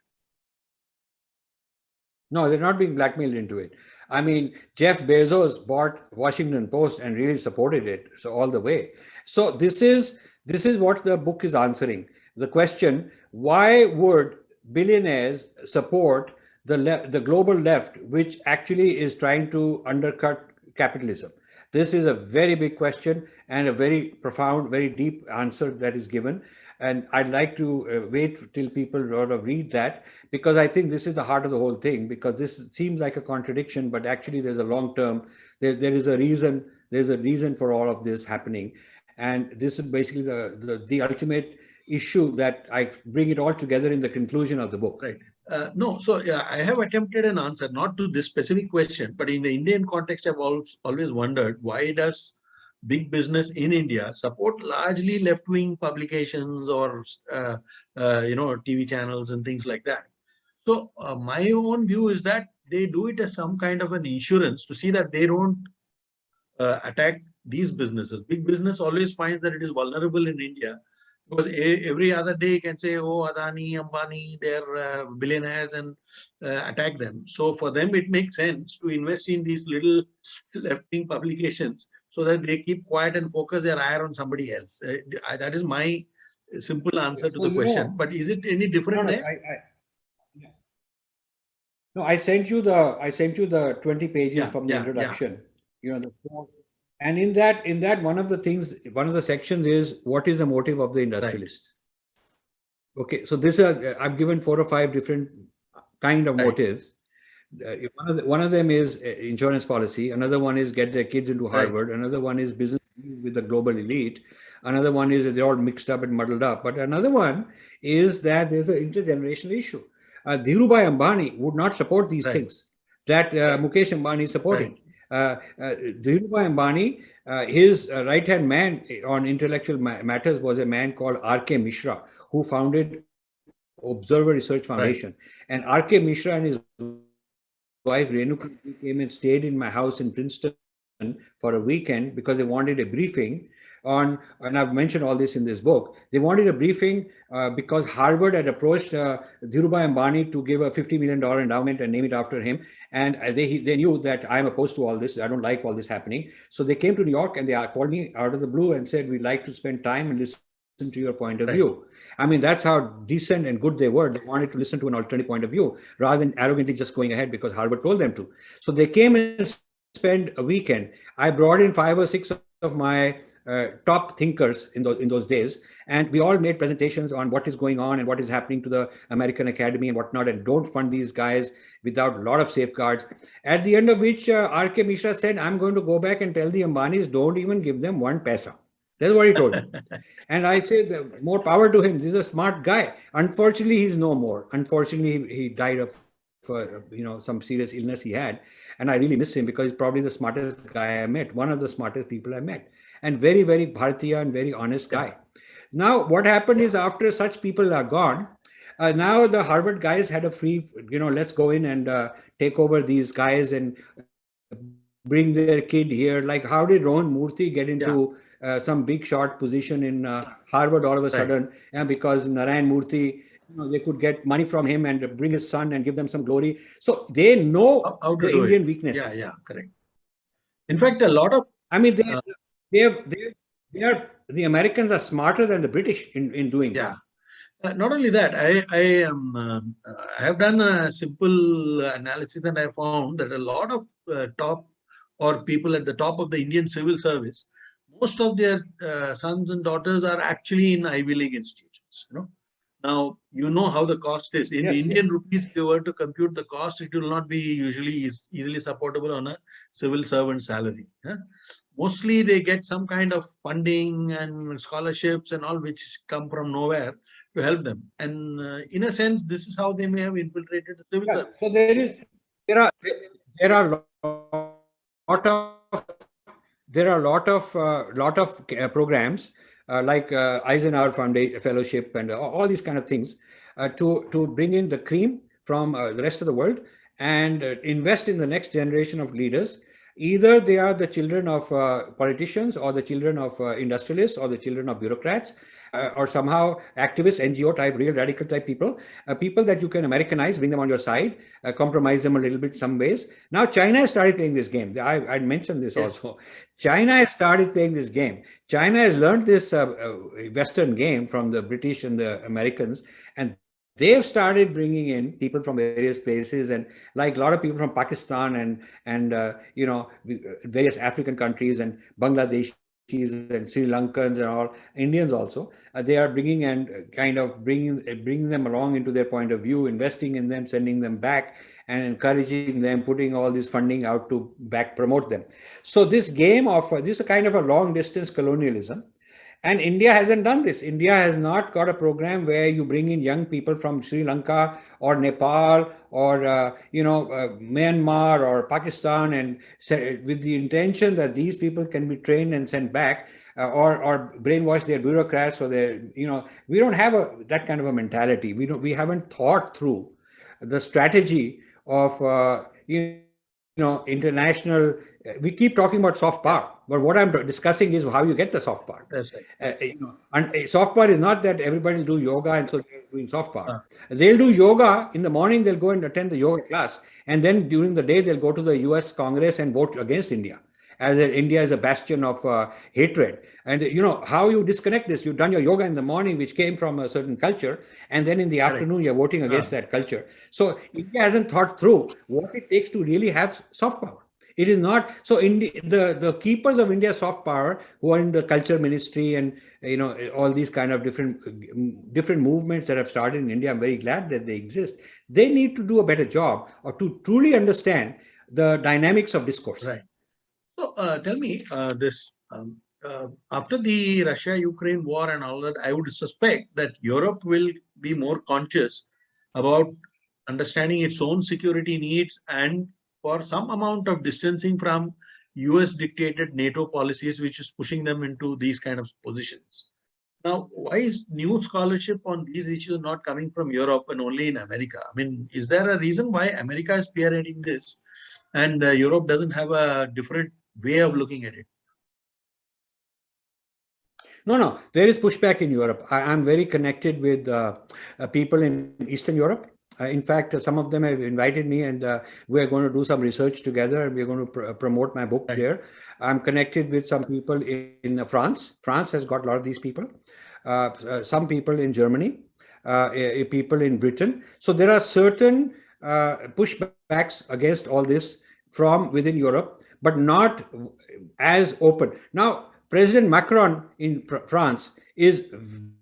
No, they're not being blackmailed into it. I mean, Jeff Bezos bought Washington Post and really supported it so all the way. So this is what the book is answering. The question: why would billionaires support the global left, which actually is trying to undercut capitalism? This is a very big question and a very profound, very deep answer that is given. And I'd like to wait till people sort of read that, because I think this is the heart of the whole thing, because this seems like a contradiction, but actually there's a long term, there is a reason, there's a reason for all of this happening. And this is basically the ultimate issue that I bring it all together in the conclusion of the book. Right. No, so I have attempted an answer, not to this specific question, but in the Indian context, I've always wondered, why does big business in India support largely left-wing publications or TV channels and things like that? So my own view is that they do it as some kind of an insurance to see that they don't attack these businesses. Big business always finds that it is vulnerable in India, because every other day you can say, oh, Adani, Ambani, they're billionaires, and attack them. So for them, it makes sense to invest in these little left-wing publications so that they keep quiet and focus their eye on somebody else. That is my simple answer to the question. But is it any different there? No, I sent you the 20 pages from the introduction. And in that one of the sections is what is the motive of the industrialist. Right. Okay, so this I've given 4 or 5 different kind of motives. One of them is insurance policy. Another one is get their kids into Harvard. Right. Another one is business with the global elite. Another one is that they're all mixed up and muddled up. But another one is that there's an intergenerational issue. Dhirubhai Ambani would not support these things that Mukesh Ambani is supporting. Dhirubhai Ambani, his right-hand man on intellectual matters was a man called R.K. Mishra, who founded Observer Research Foundation. Right. And R.K. Mishra and his wife Renuka came and stayed in my house in Princeton for a weekend because they wanted a briefing on, and I've mentioned all this in this book, they wanted a briefing because Harvard had approached Dhirubhai Ambani to give a $50 million endowment and name it after him. And they knew that I'm opposed to all this. I don't like all this happening. So they came to New York and they called me out of the blue and said, we'd like to spend time and listen to your point of view. I mean, that's how decent and good they were. They wanted to listen to an alternative point of view rather than arrogantly just going ahead because Harvard told them to. So they came and spent a weekend. I brought in 5 or 6 of my top thinkers in those days, and we all made presentations on what is going on and what is happening to the American Academy and whatnot, and don't fund these guys without a lot of safeguards. At the end of which R.K. Mishra said, I'm going to go back and tell the Ambanis, don't even give them 1 paisa. That's what he told me. And I said, more power to him. This is a smart guy. Unfortunately, he's no more. Unfortunately, he died of some serious illness he had. And I really miss him because he's probably the smartest guy I met, one of the smartest people I met. And very, very Bharatiya and very honest guy. Now, what happened is after such people are gone, now the Harvard guys had a free, let's go in and take over these guys and bring their kid here. Like, how did Rohan Murthy get into some big shot position in Harvard all of a sudden? And because Narayan Murthy, they could get money from him and bring his son and give them some glory. So they know how the Indian weaknesses. Yeah, correct. In fact, a lot of... I mean, the Americans are smarter than the British in doing this. Not only that, I have done a simple analysis and I found that a lot of top or people at the top of the Indian civil service, most of their sons and daughters are actually in Ivy League institutions. Now, you know how the cost is. In Yes, Indian yes. rupees, if you were to compute the cost, it will not be usually easily supportable on a civil servant salary. Huh? Mostly they get some kind of funding and scholarships and all which come from nowhere to help them. And in a sense, this is how they may have infiltrated the civil Yeah. service. So there are lot of programs like Eisenhower Foundation Fellowship and all these kind of things to bring in the cream from the rest of the world and invest in the next generation of leaders. Either they are the children of politicians or the children of industrialists or the children of bureaucrats or somehow activist NGO type, real radical type people, people that you can Americanize, bring them on your side, compromise them a little bit some ways. Now China has started playing this game. I mentioned this Yes. also. China has started playing this game. China has learned this Western game from the British and the Americans, and they've started bringing in people from various places, and like a lot of people from Pakistan and various African countries and Bangladeshis and Sri Lankans and all Indians also. They are bringing and kind of bringing them along into their point of view, investing in them, sending them back, and encouraging them, putting all this funding out to back promote them. So this game of this is a kind of a long distance colonialism. And India hasn't done this. India has not got a program where you bring in young people from Sri Lanka or Nepal or Myanmar or Pakistan, and with the intention that these people can be trained and sent back, or brainwash their bureaucrats or their we don't have that kind of a mentality. We haven't thought through the strategy of international. We keep talking about soft power, but what I'm discussing is how you get the soft power. That's right. And soft power is not that everybody will do yoga and so they're doing soft power. Ah. They'll do yoga in the morning. They'll go and attend the yoga class, and then during the day they'll go to the U.S. Congress and vote against India, India is a bastion of hatred. And how you disconnect this? You've done your yoga in the morning, which came from a certain culture, and then in the Correct. afternoon you're voting against that culture. So India hasn't thought through what it takes to really have soft power. It is not so. The keepers of India's soft power, who are in the culture ministry and all these kind of different movements that have started in India, I'm very glad that they exist. They need to do a better job or to truly understand the dynamics of discourse. Right. So tell me this. After the Russia-Ukraine war and all that, I would suspect that Europe will be more conscious about understanding its own security needs and for some amount of distancing from US dictated NATO policies, which is pushing them into these kind of positions. Now, why is new scholarship on these issues not coming from Europe and only in America? I mean, is there a reason why America is spearheading this and Europe doesn't have a different way of looking at it? No, there is pushback in Europe. I'm very connected with people in Eastern Europe. In fact, some of them have invited me, and we're going to do some research together, and we're going to promote my book there. I'm connected with some people in France. France has got a lot of these people. Some people in Germany, people in Britain. So there are certain pushbacks against all this from within Europe, but not as open. Now, President Macron in France is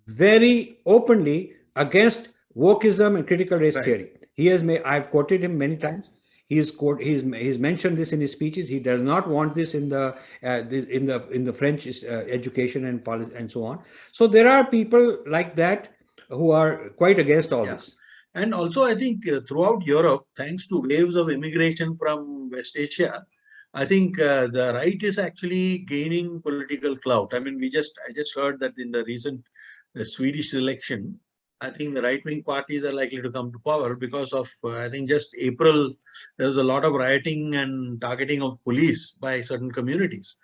very openly against wokeism and critical race theory. He has made. I've quoted him many times. He's mentioned this in his speeches. He does not want this in the French education and policy and so on. So there are people like that who are quite against all this. And also, I think throughout Europe, thanks to waves of immigration from West Asia, I think the right is actually gaining political clout. I mean, I just heard that in the recent Swedish election, I think the right-wing parties are likely to come to power because of, I think just April, there was a lot of rioting and targeting of police by certain communities.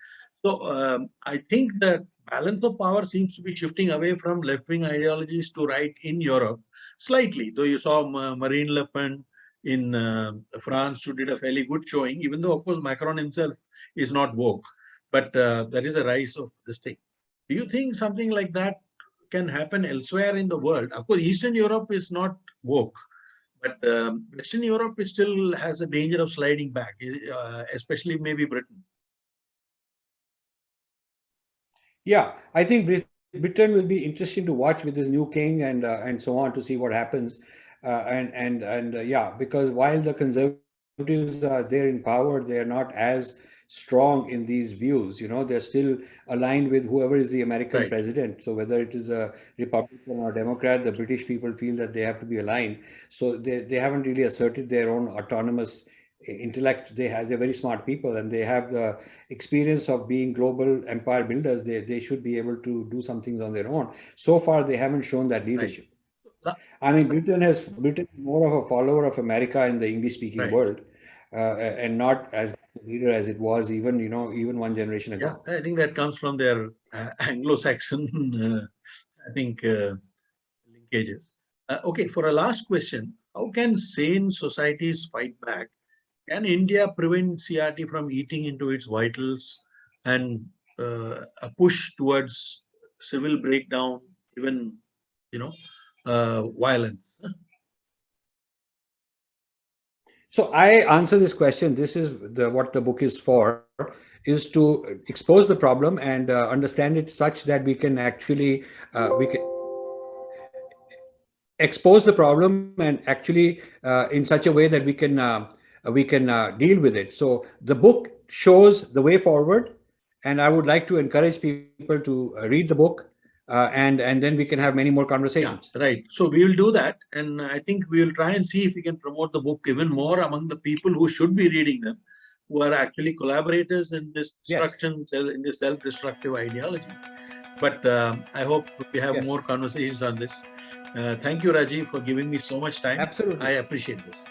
So I think the balance of power seems to be shifting away from left-wing ideologies to right in Europe, slightly, though you saw Marine Le Pen in France who did a fairly good showing, even though, of course, Macron himself is not woke. But there is a rise of this thing. Do you think something like that can happen elsewhere in the world? Of course, Eastern Europe is not woke, but Western Europe still has a danger of sliding back, especially maybe Britain. Yeah, I think Britain will be interesting to watch with this new king and so on to see what happens. Yeah, because while the conservatives are there in power, they are not as strong in these views. They're still aligned with whoever is the American Right. president. So whether it is a Republican or Democrat, the British people feel that they have to be aligned. So they haven't really asserted their own autonomous intellect. They're very smart people, and they have the experience of being global empire builders. They should be able to do some things on their own. So far, they haven't shown that leadership. Right. I mean, Britain is more of a follower of America in the English-speaking Right. world, and not as a leader as it was even one generation ago. Yeah, I think that comes from their Anglo-Saxon, I think, linkages. Okay, for a last question, how can sane societies fight back? Can India prevent CRT from eating into its vitals and a push towards civil breakdown, even, violence? So I answer this question. This is what the book is for, is to expose the problem and understand it such that we can actually we can expose the problem and actually in such a way that we can deal with it. So the book shows the way forward, and I would like to encourage people to read the book, and then we can have many more conversations. Yeah, right. So we will do that, and I think we will try and see if we can promote the book even more among the people who should be reading them, who are actually collaborators in this destruction, in this self-destructive ideology. But I hope we have more conversations on this. Thank you, Rajiv, for giving me so much time. Absolutely. I appreciate this.